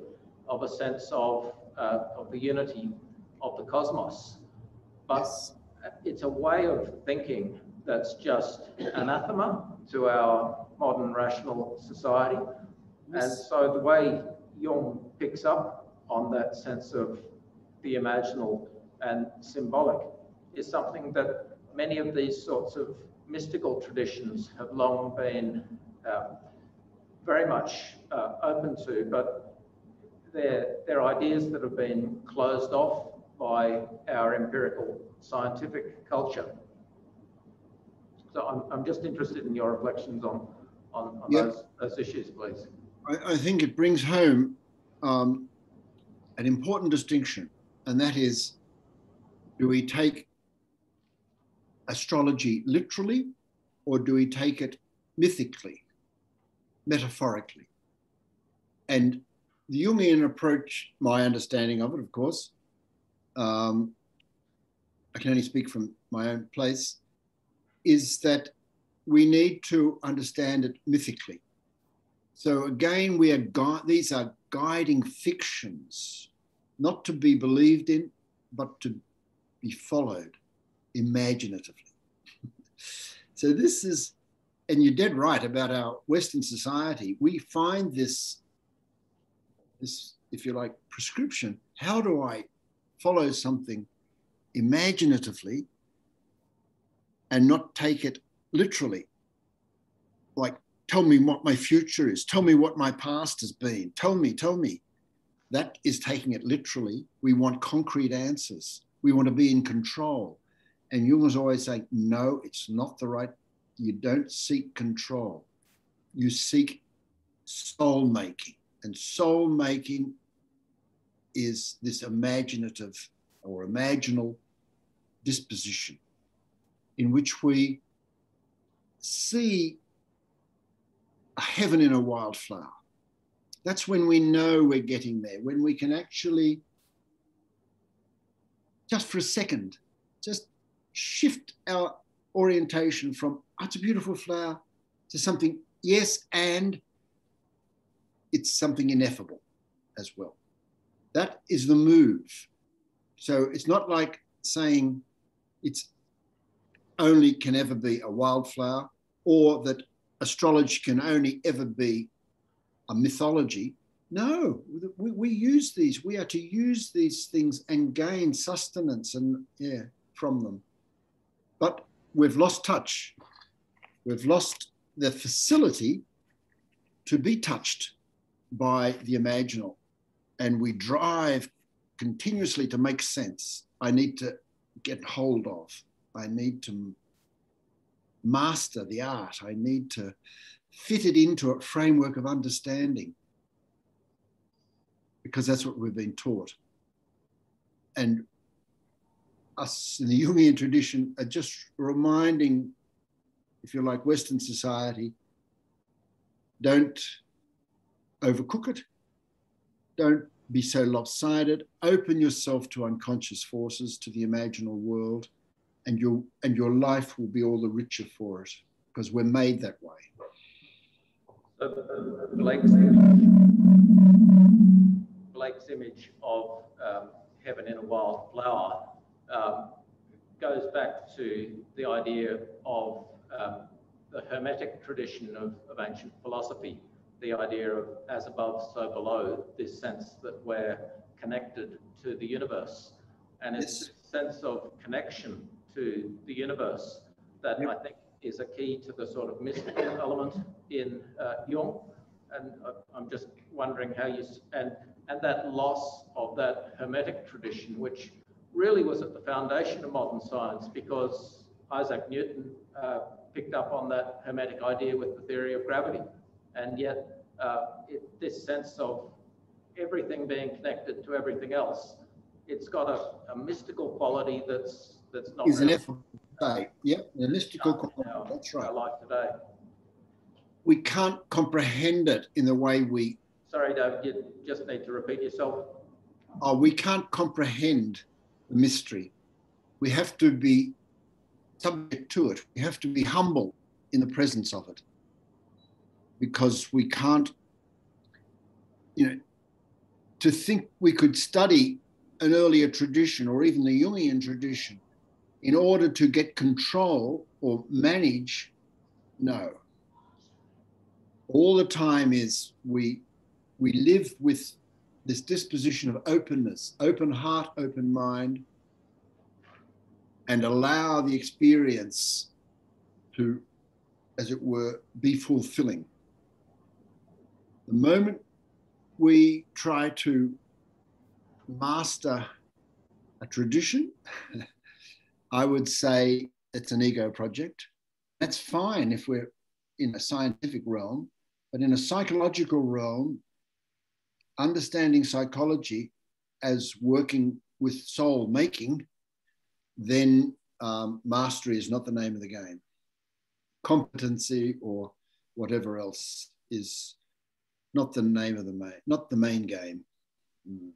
of a sense of the unity of the cosmos. But it's a way of thinking that's just anathema to our modern rational society. And so the way Jung picks up on that sense of the imaginal and symbolic is something that many of these sorts of mystical traditions have long been very much open to, but they're ideas that have been closed off by our empirical scientific culture. So I'm just interested in your reflections on those issues, please. I think it brings home an important distinction, and that is, do we take astrology literally, or do we take it mythically, metaphorically? And the Jungian approach, my understanding of it, of course, I can only speak from my own place, is that we need to understand it mythically. So again, these are guiding fictions, not to be believed in, but to be followed imaginatively. So this is, and you're dead right about our Western society. We find this, if you like, prescription. How do I follow something imaginatively and not take it literally? Like, tell me what my future is. Tell me what my past has been. Tell me. That is taking it literally. We want concrete answers. We want to be in control. And Jung was always saying, no, it's not the right. You don't seek control. You seek soul making. And soul making is this imaginative or imaginal disposition in which we see a heaven in a wildflower. That's when we know we're getting there, when we can actually, just for a second, just shift our orientation from, oh, it's a beautiful flower, to something, yes, and it's something ineffable as well. That is the move. So it's not like saying it's only can ever be a wildflower, or that astrology can only ever be a mythology. No, we use these. We are to use these things and gain sustenance and from them. But we've lost touch. We've lost the facility to be touched by the imaginal. And we drive continuously to make sense. I need to get hold of. I need to master the art. I need to fit it into a framework of understanding, because that's what we've been taught. And us in the Jungian tradition are just reminding, if you like, Western society, don't overcook it. Don't be so lopsided. Open yourself to unconscious forces, to the imaginal world, and your life will be all the richer for it, because we're made that way. So Blake's image of heaven in a wild flower goes back to the idea of the Hermetic tradition of ancient philosophy, the idea of as above, so below, this sense that we're connected to the universe. And it's this sense of connection to the universe that I think is a key to the sort of mystical element in Jung. And I'm just wondering how you, and that loss of that Hermetic tradition, which really was at the foundation of modern science, because Isaac Newton picked up on that Hermetic idea with the theory of gravity. And yet this sense of everything being connected to everything else, it's got a mystical quality that's not is really an effort. Yeah, the mystical quality. That's right. Our life today. We can't comprehend it in the way we. Sorry, David, you just need to repeat yourself. Oh, we can't comprehend the mystery. We have to be subject to it. We have to be humble in the presence of it, because we can't, to think we could study an earlier tradition or even the Jungian tradition in order to get control or manage? No. All the time is we live with this disposition of openness, open heart, open mind, and allow the experience to, as it were, be fulfilling. The moment we try to master a tradition, I would say it's an ego project. That's fine if we're in a scientific realm, but in a psychological realm, understanding psychology as working with soul making, then mastery is not the name of the game. Competency or whatever else is not the name of not the main game. Mm.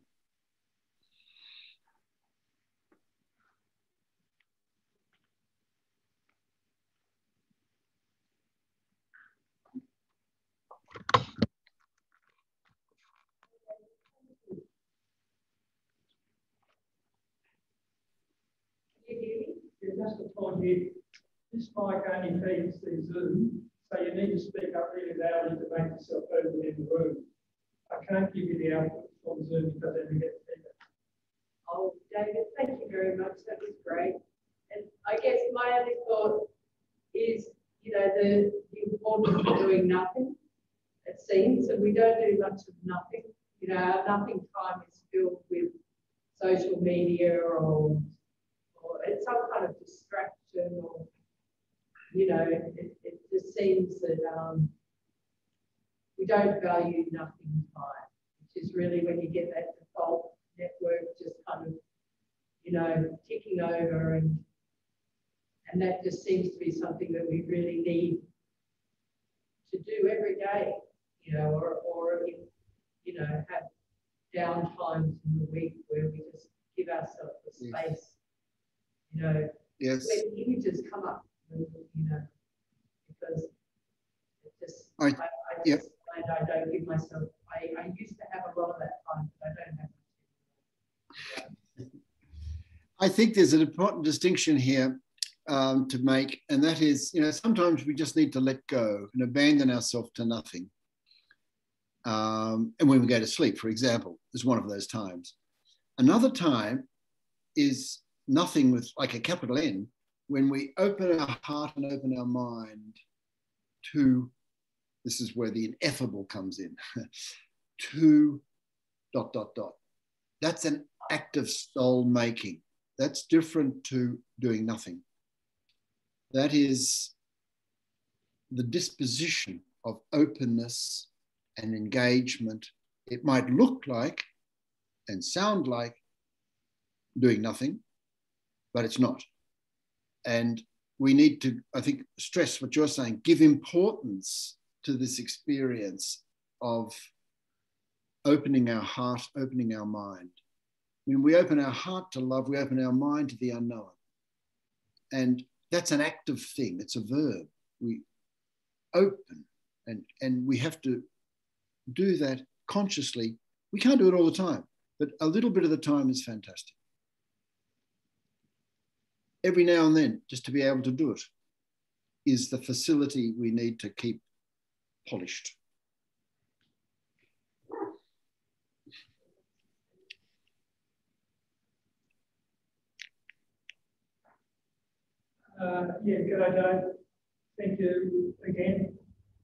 Just a point here, this mic only feeds the Zoom, so you need to speak up really loudly to make yourself heard within the room. I can't give you the output from Zoom because then we get feedback. Oh, David, thank you very much. That was great. And I guess my only thought is, you know, the importance of doing nothing, it seems, and we don't do much of nothing. You know, our nothing time is filled with social media or it's some kind of distraction, or, you know, it just seems that we don't value nothing time, which is really when you get that default network just kind of, you know, ticking over, and that just seems to be something that we really need to do every day, you know, or if, you know, have down times in the week where we just give ourselves the space, you know, yes, when images come up, you know, because it just, I yep. just find I don't give myself, I used to have a lot of that time, but I don't have much anymore. I think there's an important distinction here to make, and that is, you know, sometimes we just need to let go and abandon ourselves to nothing. And when we go to sleep, for example, is one of those times. Another time is nothing with like a capital N, when we open our heart and open our mind to, this is where the ineffable comes in, to ... That's an act of soul making. That's different to doing nothing. That is the disposition of openness and engagement. It might look like and sound like doing nothing, but it's not. And we need to, I think, stress what you're saying, give importance to this experience of opening our heart, opening our mind. When we open our heart to love, we open our mind to the unknown. And that's an active thing, it's a verb. We open, and we have to do that consciously. We can't do it all the time, but a little bit of the time is fantastic. Every now and then, just to be able to do it is the facility we need to keep polished. Yeah, good day. Thank you again.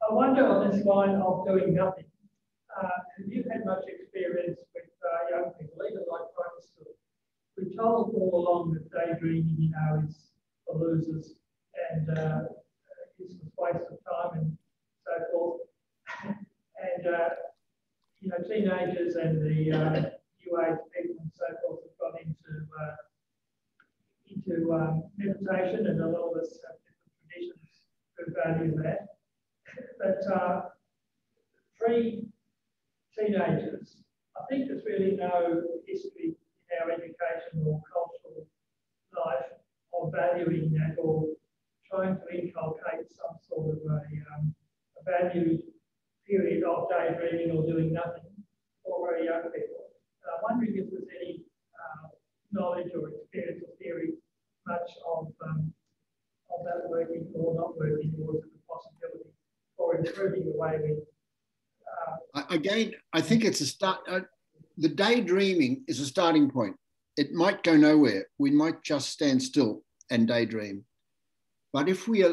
I wonder on this line of doing nothing, have you had much experience with young people, even like primary school? We're told all along that daydreaming, you know, is for losers and it's a waste of time and so forth. And, you know, teenagers and the new age people and so forth have gone into meditation, and a lot of us have different traditions who value that. But pre-teenagers, I think there's really no history in our education or cultural life of valuing that or trying to inculcate some sort of a valued period of daydreaming or doing nothing for very young people. I'm wondering if there's any knowledge or experience or theory much of that working way we. Again, I think it's a start. The daydreaming is a starting point. It might go nowhere. We might just stand still and daydream. But if we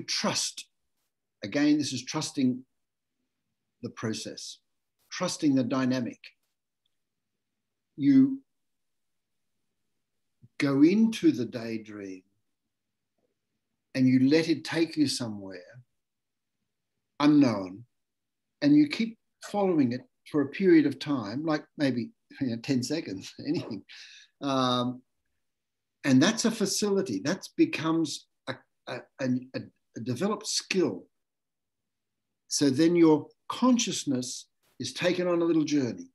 trust, again, this is trusting the process, trusting the dynamic. You go into the daydream and you let it take you somewhere unknown, and you keep following it for a period of time, like maybe 10 seconds, anything. And that's a facility. That becomes a developed skill. So then your consciousness is taken on a little journey.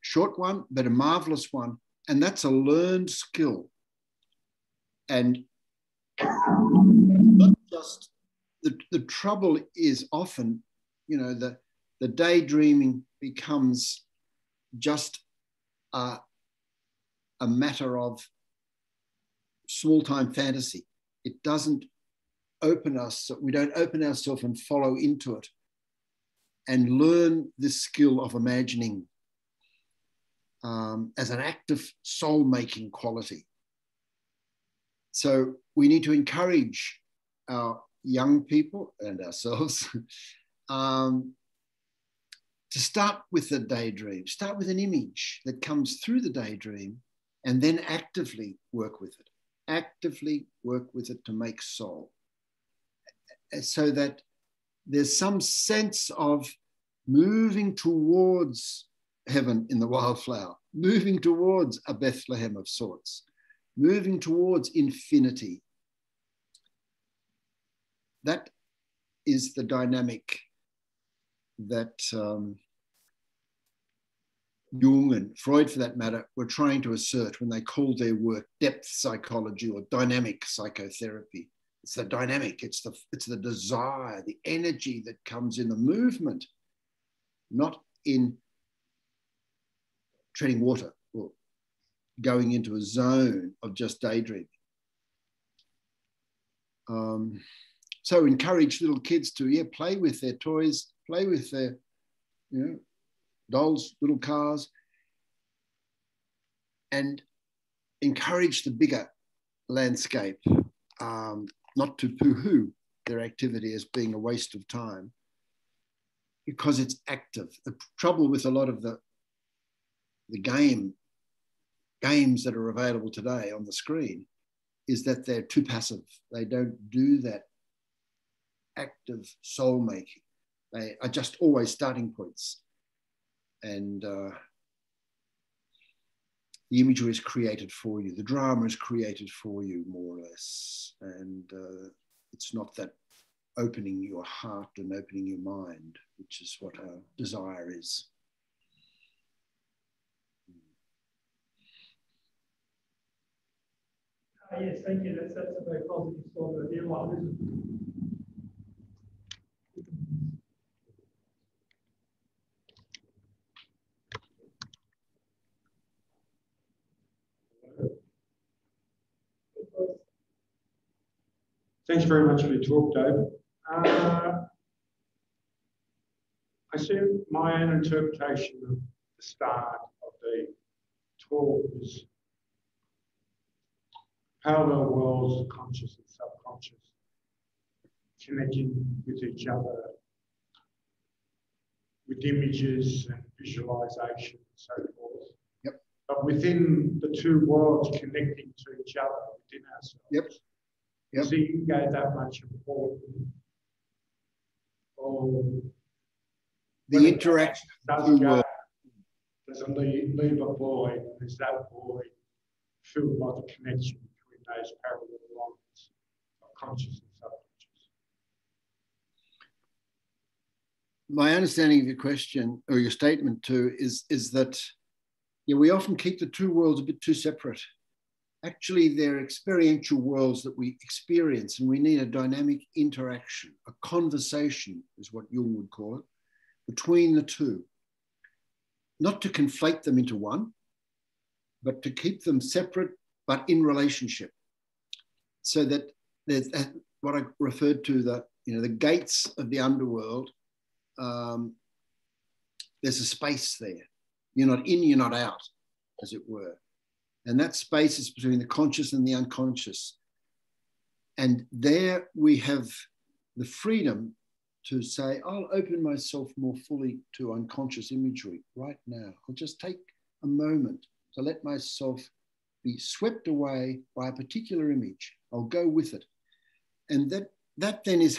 Short one, but a marvelous one. And that's a learned skill. And not just, the trouble is often, the daydreaming becomes just a matter of small-time fantasy. It doesn't open us, we don't open ourselves and follow into it and learn this skill of imagining as an active soul-making quality. So we need to encourage our young people and ourselves to start with the daydream, start with an image that comes through the daydream, and then actively work with it. Actively work with it to make soul. So that there's some sense of moving towards heaven in the wildflower, moving towards a Bethlehem of sorts, moving towards infinity. That is the dynamic that Jung and Freud, for that matter, were trying to assert when they called their work depth psychology or dynamic psychotherapy. It's the dynamic, it's the desire, the energy that comes in the movement, not in treading water or going into a zone of just daydreaming. So encourage little kids to play with their toys, play with their dolls, little cars, and encourage the bigger landscape, not to poo-hoo their activity as being a waste of time, because it's active. The trouble with a lot of the games that are available today on the screen is that they're too passive. They don't do that active soul making. They are just always starting points. And the imagery is created for you. The drama is created for you, more or less. And it's not that opening your heart and opening your mind, which is what our desire is. Yes, thank you. That's a very positive sort of view on it. Thanks very much for your talk, David. I see my own interpretation of the start of the talk is parallel worlds, conscious and subconscious, connecting with each other with images and visualization and so forth. Yep. But within the two worlds connecting to each other within ourselves. Yep. Yep. So you gave that much importance. The interaction doesn't leave a void. Is that void filled by the connection between those parallel lines of conscious and subconscious? My understanding of your question or your statement too is that we often keep the two worlds a bit too separate. Actually, they're experiential worlds that we experience, and we need a dynamic interaction, a conversation is what Jung would call it, between the two. Not to conflate them into one, but to keep them separate, but in relationship. So that there's what I referred to, the You know, the gates of the underworld, there's a space there. You're not in, you're not out, as it were. And that space is between the conscious and the unconscious. And there we have the freedom to say, I'll open myself more fully to unconscious imagery right now. I'll just take a moment to let myself be swept away by a particular image. I'll go with it. And that then is,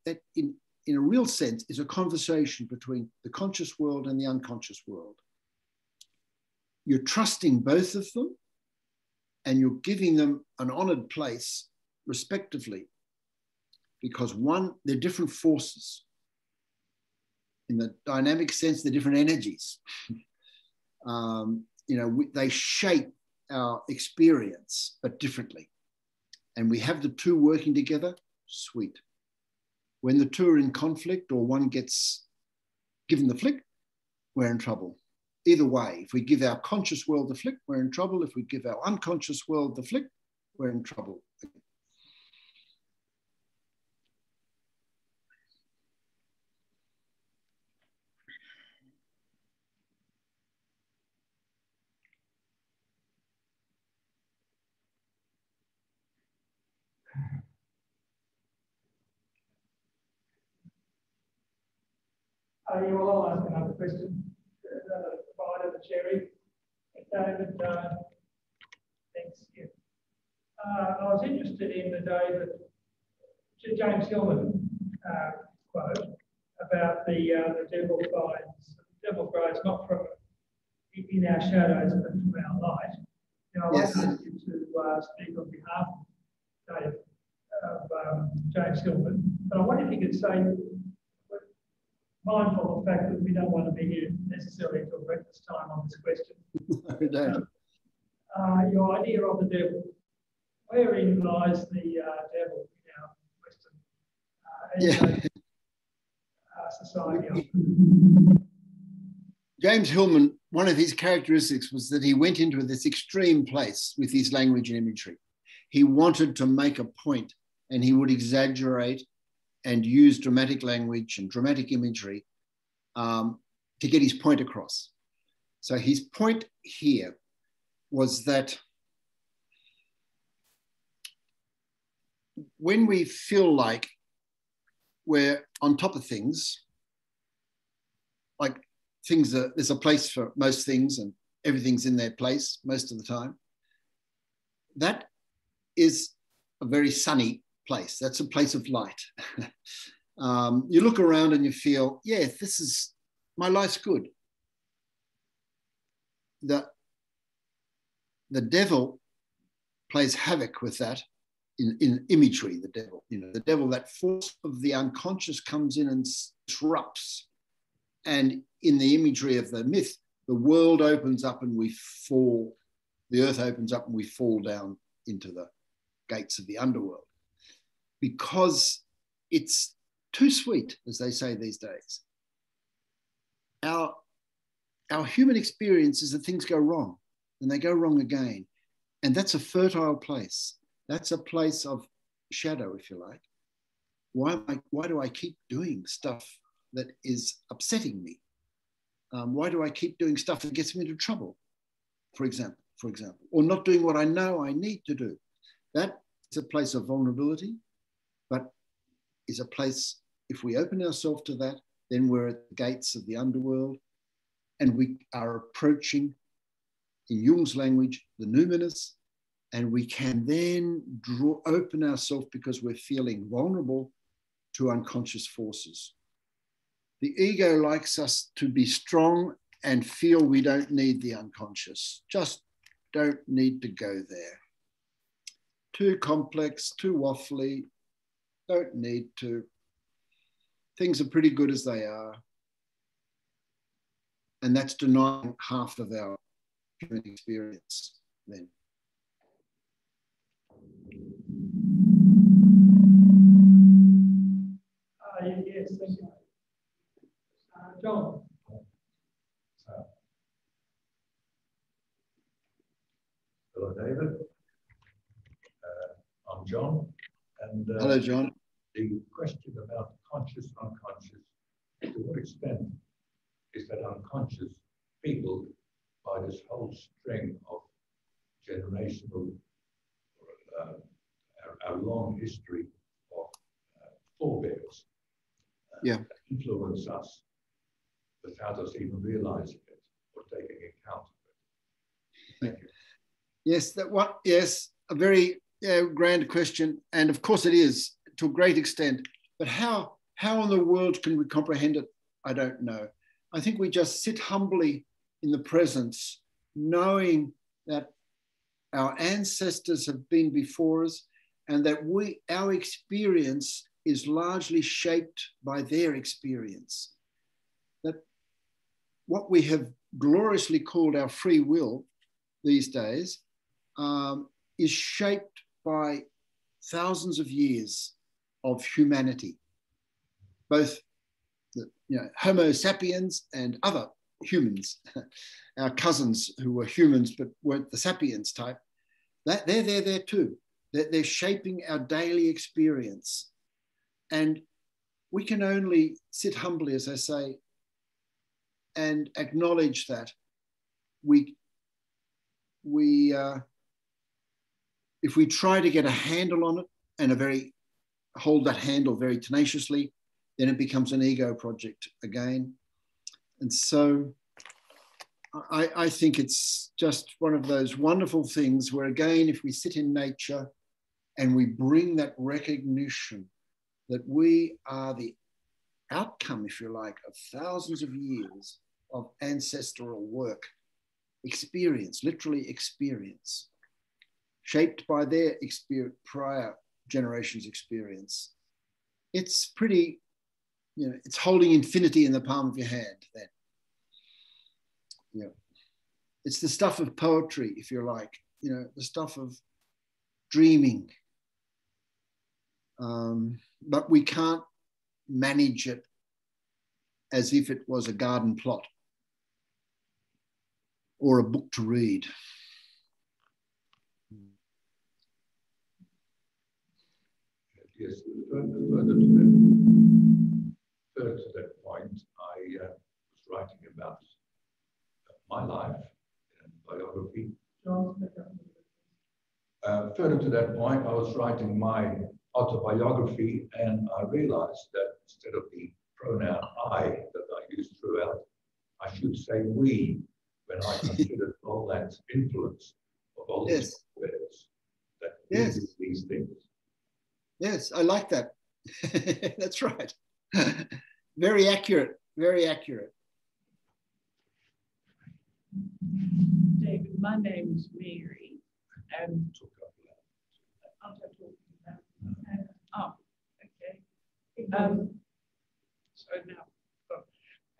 that in a real sense, is a conversation between the conscious world and the unconscious world. You're trusting both of them, and you're giving them an honored place respectively, because one, they're different forces. In the dynamic sense, they're different energies. They shape our experience, but differently. And we have the two working together, sweet. When the two are in conflict or one gets given the flick, we're in trouble. Either way, if we give our conscious world the flick, we're in trouble. If we give our unconscious world the flick, we're in trouble. I'll ask another question. Provider, the Cherry. David, thanks. Yeah. I was interested in the David James Hillman quote about the devil finds not from in our shadows, but from our light. Now, I want to ask you to speak on behalf of James Hillman, but I wonder if you could say, mindful of the fact that we don't want to be here necessarily until breakfast time on this question. We don't. Your idea of the devil, wherein lies the devil in our Western society? James Hillman, one of his characteristics was that he went into this extreme place with his language and imagery. He wanted to make a point, and he would exaggerate and use dramatic language and dramatic imagery to get his point across. So his point here was that when we feel like we're on top of things, like there's a place for most things and everything's in their place most of the time, that is a very sunny place. That's a place of light. You look around and you feel, yeah, my life's good. The devil plays havoc with that in imagery, the devil, that force of the unconscious comes in and disrupts. And in the imagery of the myth, the world opens up and we fall, the earth opens up and we fall down into the gates of the underworld, because it's too sweet, as they say these days. Our human experience is that things go wrong, and they go wrong again. And that's a fertile place. That's a place of shadow, if you like. Why do I keep doing stuff that is upsetting me? Why do I keep doing stuff that gets me into trouble, for example, or not doing what I know I need to do? That is a place of vulnerability, but is a place, if we open ourselves to that, then we're at the gates of the underworld, and we are approaching, in Jung's language, the numinous, and we can then open ourselves, because we're feeling vulnerable, to unconscious forces. The ego likes us to be strong and feel we don't need the unconscious, just don't need to go there. Too complex, too waffly, don't need to. Things are pretty good as they are. And that's denying half of our human experience then. Yes, thank you. John. Hello, David. I'm John. And hello, John. the question about conscious, unconscious, to what extent is that unconscious peopled by this whole string of generational, our long history of forebears that influence us without us even realizing it or taking account of it. Thank you. Yes, yes, a very grand question, and of course it is to a great extent. But how in the world can we comprehend it? I don't know. I think we just sit humbly in the presence, knowing that our ancestors have been before us, and that our experience is largely shaped by their experience. That what we have gloriously called our free will these days is shaped by thousands of years of humanity, both Homo sapiens and other humans, our cousins who were humans but weren't the sapiens type. They're there too. They're shaping our daily experience. And we can only sit humbly, as I say, and acknowledge that if we try to get a handle on it and hold that handle very tenaciously, then it becomes an ego project again. And so I think it's just one of those wonderful things where, again, if we sit in nature and we bring that recognition that we are the outcome, if you like, of thousands of years of ancestral work, experience, literally experience, shaped by their prior generations' experience. It's pretty, it's holding infinity in the palm of your hand then. It's the stuff of poetry, if you like, the stuff of dreaming. But we can't manage it as if it was a garden plot or a book to read. Yes, further to that point, I was writing about my life and biography. Further to that point, I was writing my autobiography, and I realized that instead of the pronoun I that I used throughout, I should say we, when I considered all that influence of all these words that did these things. Yes, I like that. That's right. Very accurate, very accurate. David, my name is Mary, and so now,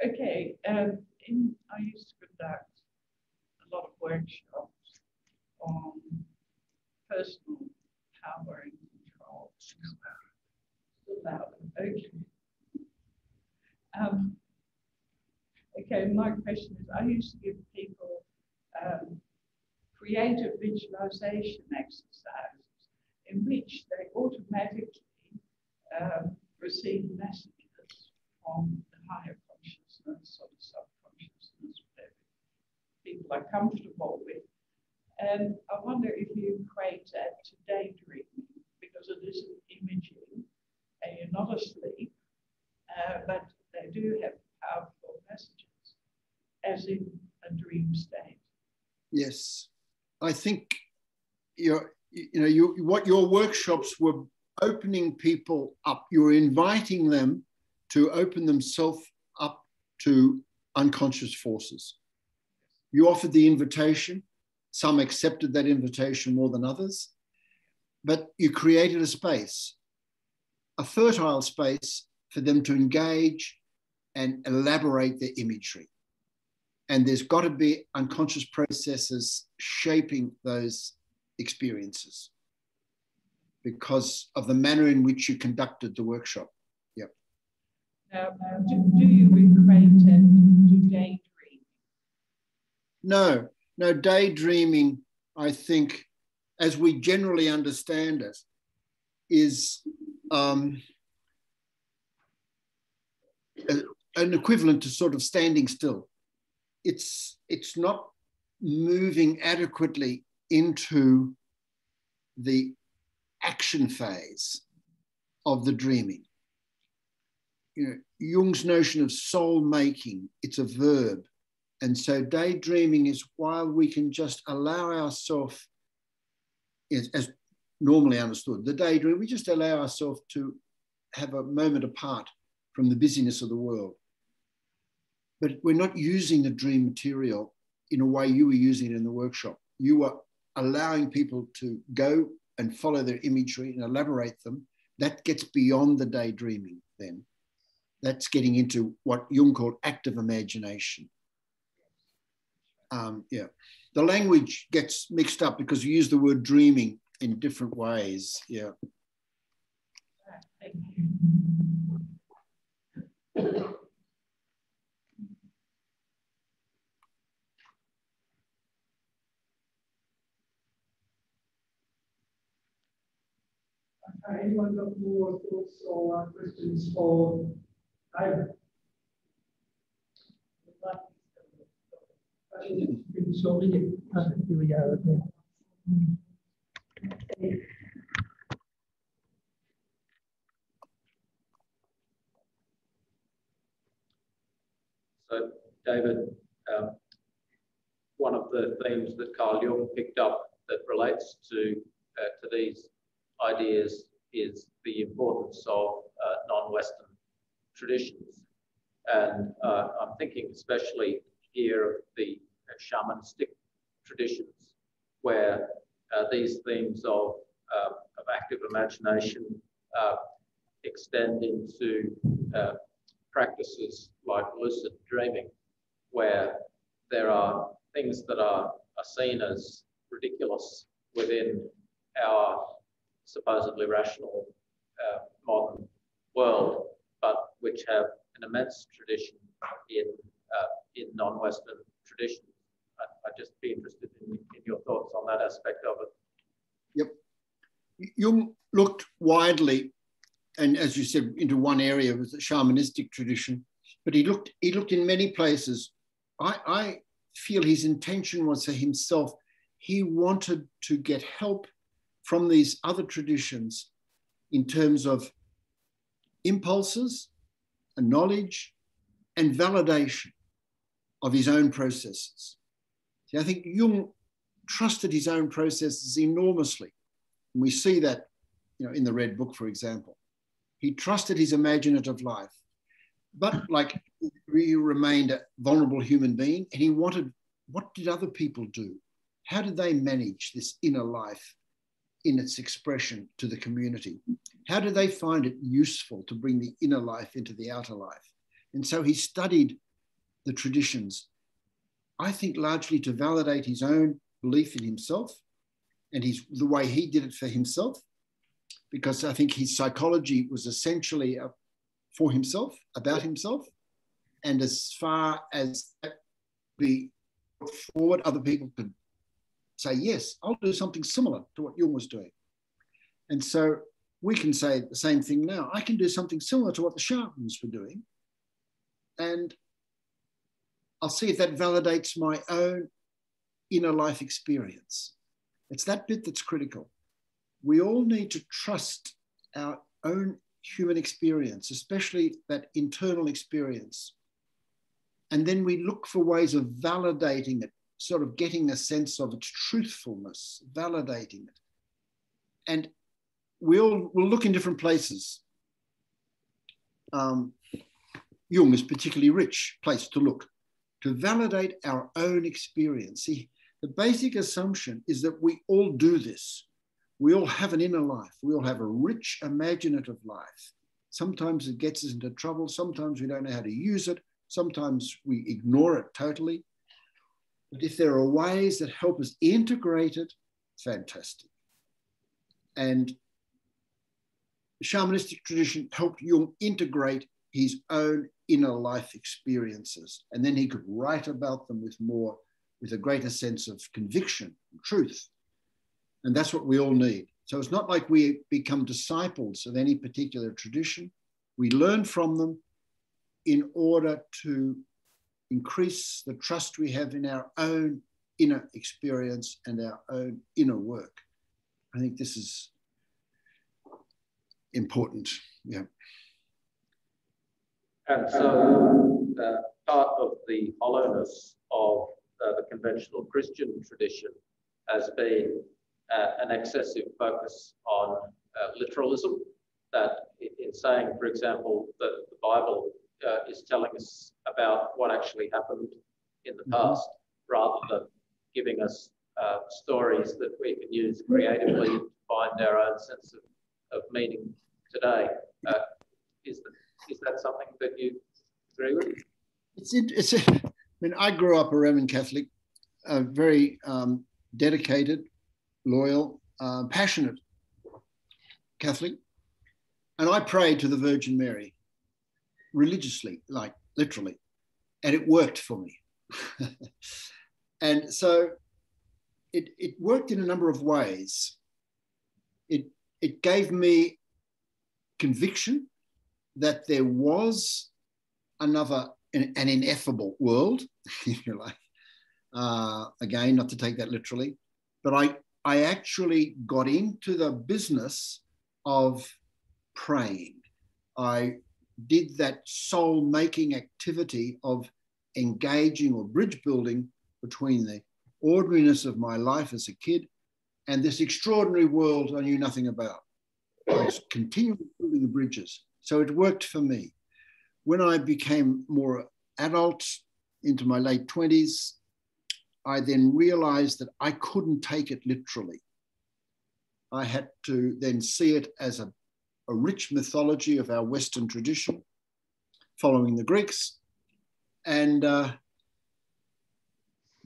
okay. I used to conduct a lot of workshops on personal power and control. Okay. Okay, my question is, I used to give people creative visualization exercises in which they automatically receive messages from the higher consciousness or the subconsciousness, whatever people are comfortable with. And I wonder if you equate that to daydreaming, because it is an imaging and you're not asleep, but they do have powerful messages, as in a dream state. Yes, I think what your workshops were opening people up. You were inviting them to open themselves up to unconscious forces. You offered the invitation. Some accepted that invitation more than others, but you created a space, a fertile space for them to engage and elaborate their imagery. And there's got to be unconscious processes shaping those experiences because of the manner in which you conducted the workshop. Yep. Now, do you equate it to daydreaming? No, daydreaming, I think, as we generally understand it, is an equivalent to sort of standing still. It's not moving adequately into the action phase of the dreaming. You know, Jung's notion of soul making, it's a verb. And so daydreaming is while we can just allow ourselves, as normally understood, the daydream, we just allow ourselves to have a moment apart from the busyness of the world. But we're not using the dream material in a way you were using it in the workshop. You were allowing people to go and follow their imagery and elaborate them. That gets beyond the daydreaming then. That's getting into what Jung called active imagination. Yeah, the language gets mixed up because you use the word dreaming in different ways. Yeah. Thank you. Anyone got more thoughts or questions for David? Here we go. So, David, one of the themes that Carl Jung picked up that relates to these ideas is the importance of non-Western traditions. And I'm thinking especially here of the shamanistic traditions, where these themes of active imagination extend into practices like lucid dreaming, where there are things that are seen as ridiculous within our supposedly rational modern world, but which have an immense tradition in non-Western traditions. I'd just be interested in your thoughts on that aspect of it. Yep. Jung looked widely, and as you said, into one area was the shamanistic tradition, but he looked in many places. I feel his intention was for himself. He wanted to get help from these other traditions in terms of impulses and knowledge and validation of his own processes. See, I think Jung trusted his own processes enormously. And we see that, in the Red Book, for example. He trusted his imaginative life, but like he remained a vulnerable human being, and he wanted, what did other people do? How did they manage this inner life in its expression to the community? How do they find it useful to bring the inner life into the outer life? And so he studied the traditions, I think largely to validate his own belief in himself and the way he did it for himself, because I think his psychology was essentially for himself, about himself. And as far as that be put forward, other people could say, yes, I'll do something similar to what Jung was doing. And so we can say the same thing now. I can do something similar to what the shamans were doing. And I'll see if that validates my own inner life experience. It's that bit that's critical. We all need to trust our own human experience, especially that internal experience. And then we look for ways of validating it, sort of getting a sense of its truthfulness, validating it. And we'll look in different places. Jung is a particularly rich place to look, to validate our own experience. See, the basic assumption is that we all do this. We all have an inner life. We all have a rich, imaginative life. Sometimes it gets us into trouble. Sometimes we don't know how to use it. Sometimes we ignore it totally. But if there are ways that help us integrate it, fantastic. And the shamanistic tradition helped Jung integrate his own inner life experiences. And then he could write about them with a greater sense of conviction and truth. And that's what we all need. So it's not like we become disciples of any particular tradition. We learn from them, in order to increase the trust we have in our own inner experience and our own inner work. I think this is important. Yeah. And so part of the hollowness of the conventional Christian tradition has been an excessive focus on literalism, that in saying, for example, that the Bible is telling us about what actually happened in the past, rather than giving us stories that we can use creatively to find our own sense of meaning today. Is that something that you agree with? I mean, I grew up a Roman Catholic, very dedicated, loyal, passionate Catholic. And I prayed to the Virgin Mary religiously, like literally, and it worked for me. And so it worked in a number of ways. It gave me conviction that there was an ineffable world, if you like. Again, not to take that literally, but I actually got into the business of praying. I did that soul-making activity of engaging or bridge building between the ordinariness of my life as a kid and this extraordinary world I knew nothing about. I was continually building the bridges. So it worked for me. When I became more adult, into my late 20s, I then realized that I couldn't take it literally. I had to then see it as a rich mythology of our Western tradition, following the Greeks. And there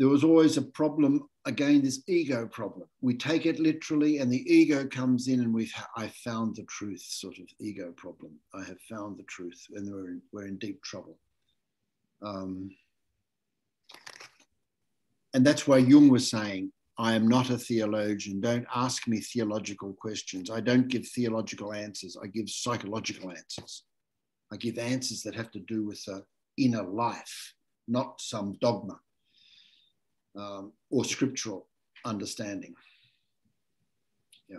was always a problem, again, this ego problem. We take it literally and the ego comes in and I found the truth, sort of ego problem. I have found the truth and we're in deep trouble. And that's why Jung was saying, I am not a theologian. Don't ask me theological questions. I don't give theological answers. I give psychological answers. I give answers that have to do with the inner life, not some dogma or scriptural understanding. Yeah.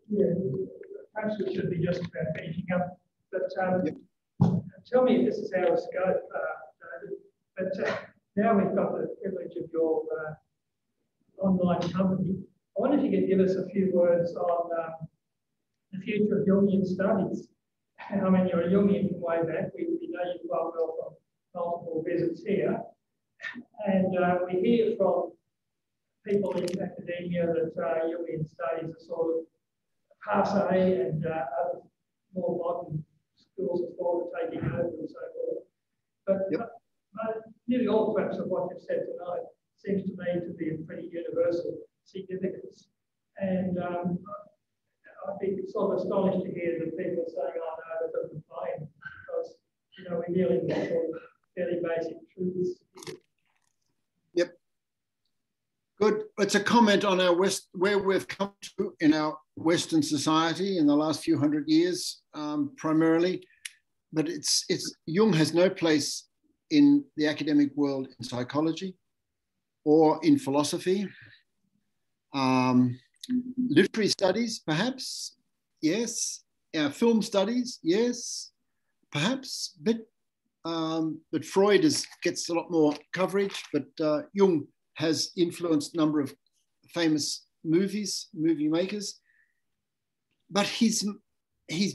Yeah, perhaps we should be just about finishing up. But tell me if this is how it's going, David. But now we've got the privilege of your online company. I wonder if you could give us a few words on the future of Jungian studies. I mean, you're a Jungian from way back. We know you quite well from multiple visits here. And we hear from people in academia that Jungian studies are sort of passe and other more modern schools of thought are taking over and so forth. But nearly all perhaps of what you've said tonight seems to me to be of pretty universal significance. And I'd be sort of astonished to hear that people are saying, oh no, that doesn't apply, because, you know, we're dealing with sort of fairly basic truths here. Yep. Good. It's a comment on our where we've come to in our Western society in the last few hundred years, primarily. But it's Jung has no place in the academic world in psychology or in philosophy. Literary studies, perhaps, yes. Film studies, yes, perhaps. But Freud gets a lot more coverage. But Jung has influenced a number of famous movie makers. But he's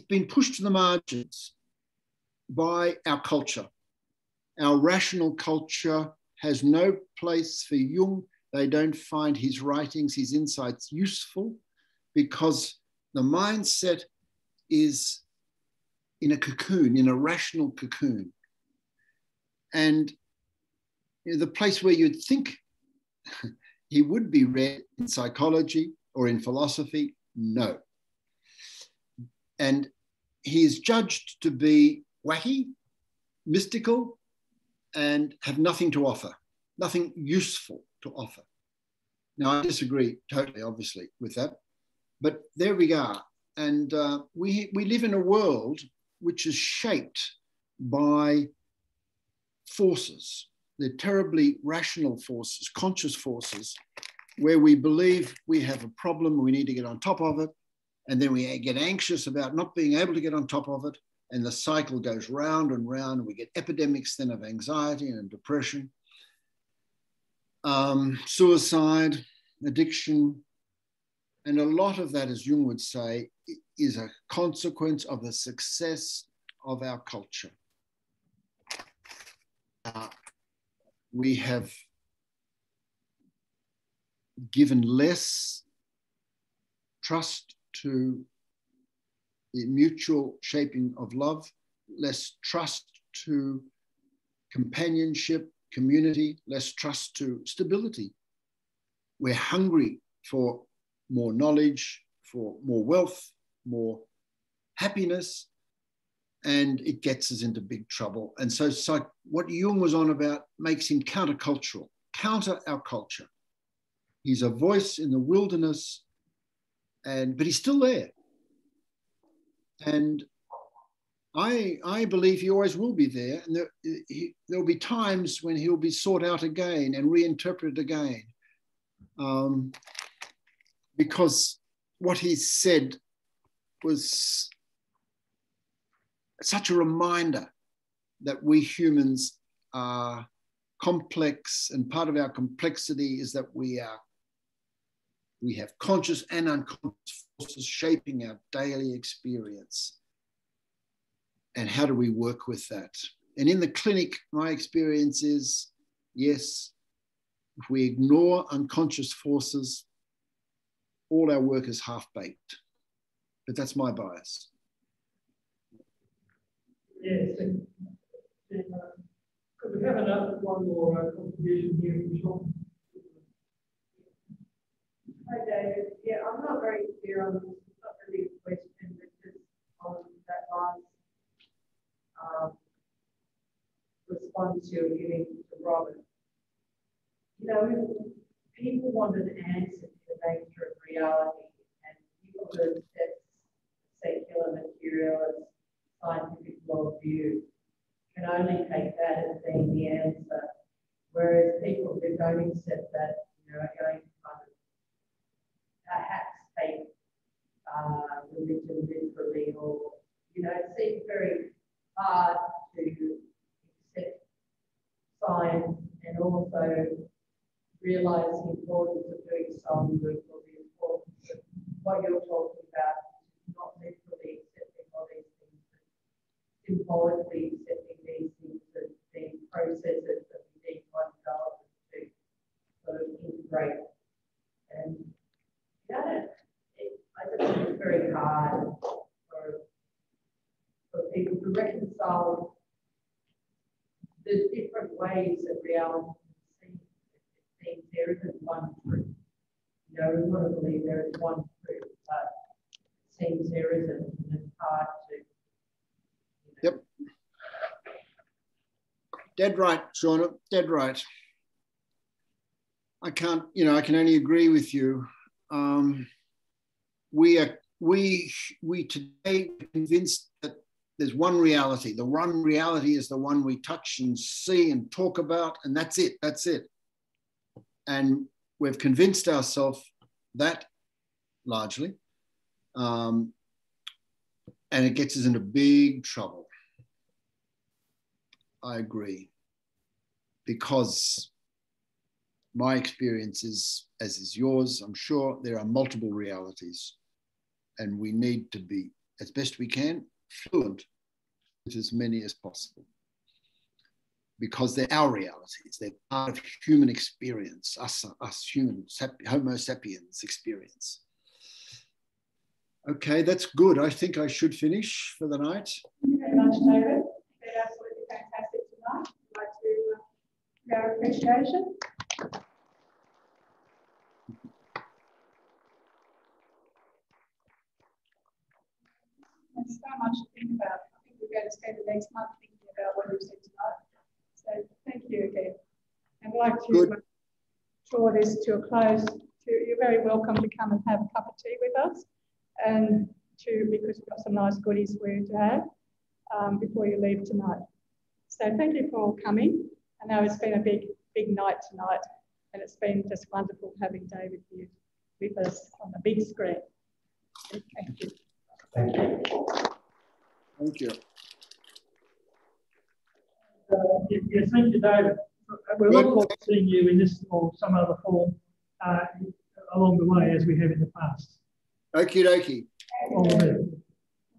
been pushed to the margins by our culture. Our rational culture has no place for Jung. They don't find his writings, his insights useful, because the mindset is in a cocoon, in a rational cocoon. And the place where you'd think he would be read in psychology or in philosophy, no. And he is judged to be wacky, mystical, and have nothing to offer. nothing useful to offer. Now, I disagree totally, obviously, with that, but there we are. And we live in a world which is shaped by forces. They're terribly rational forces, conscious forces, where we believe we have a problem, we need to get on top of it, and then we get anxious about not being able to get on top of it, and the cycle goes round and round, and we get epidemics then of anxiety and depression, suicide, addiction, and a lot of that, as Jung would say, is a consequence of the success of our culture. We have given less trust to the mutual shaping of love, less trust to companionship, community, less trust to stability. We're hungry for more knowledge, for more wealth, more happiness, and it gets us into big trouble. And so what Jung was on about makes him countercultural, counter our culture. He's a voice in the wilderness, but he's still there. And I believe he always will be there. And there'll be times when he'll be sought out again and reinterpreted again. Because what he said was such a reminder that we humans are complex, and part of our complexity is that we have conscious and unconscious forces shaping our daily experience. And how do we work with that? And in the clinic, my experience is, yes, if we ignore unconscious forces, all our work is half-baked. But that's my bias. Yes. Could we have one more contribution here from Sean? Hi, David. Yeah, I'm not very clear on this. It's not really a question, but just on that last response you're giving to Robert. You know, people want an answer to the nature of reality, and people who accept secular materialist scientific worldview can only take that as being the answer, whereas people who don't accept that, you know, are going to kind of perhaps take religion literally, or, you know, it seems very hard to accept science and also realise the importance of doing some work, or the importance of what you're talking about, not literally accepting all these things, but symbolically accepting these things as being processes that we need to uncover to sort of integrate. And I just think it's very hard for people to reconcile the different ways that reality can seem. It seems there isn't one truth. You know, we want to believe there is one truth, but it seems there isn't, and it's hard to. You know. Yep. Dead right, Shauna, dead right. I can only agree with you. We today are convinced that there's one reality. The one reality is the one we touch and see and talk about, and that's it. And we've convinced ourselves that largely, and it gets us into big trouble. I agree, because my experience is, as is yours, I'm sure, there are multiple realities, and we need to be, as best we can, fluent with as many as possible, because they're our realities. They're part of human experience, us human, Homo sapiens experience. Okay, that's good. I think I should finish for the night. Thank you very much, David. It's been absolutely fantastic tonight. I'd like to give our appreciation. There's so much to think about. I think we're going to spend the next month thinking about what we've said tonight. So thank you again. And I'd like Good. draw this to a close. You're very welcome to come and have a cup of tea with us, and because we've got some nice goodies for you to have before you leave tonight. So thank you for all coming. I know it's been a big night tonight, and it's been just wonderful having David here with us on the big screen. Thank you. Thank you. Thank you. Yes, thank you, David. We'll look forward to seeing you in this or some other form along the way as we have in the past. Okie dokie.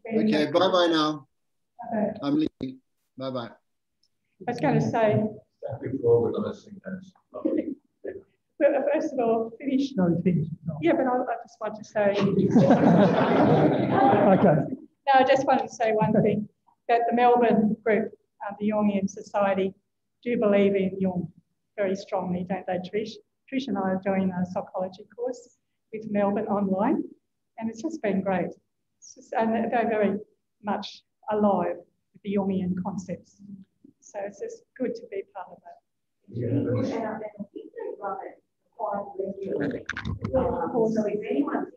Okay, bye-bye now. Okay. I'm leaving. Bye-bye. I was going to say, Before we're going to sing that. well, first of all, finish. No, finish. No. Yeah, but I just want to say. Okay. No, I just wanted to say one thing, that the Melbourne group, the Jungian Society, do believe in Jung very strongly, don't they, Trish? Trish and I are doing a psychology course with Melbourne online, and it's just been great. And they're very much alive with the Jungian concepts. So it's just good to be part of that. Yeah. So if anyone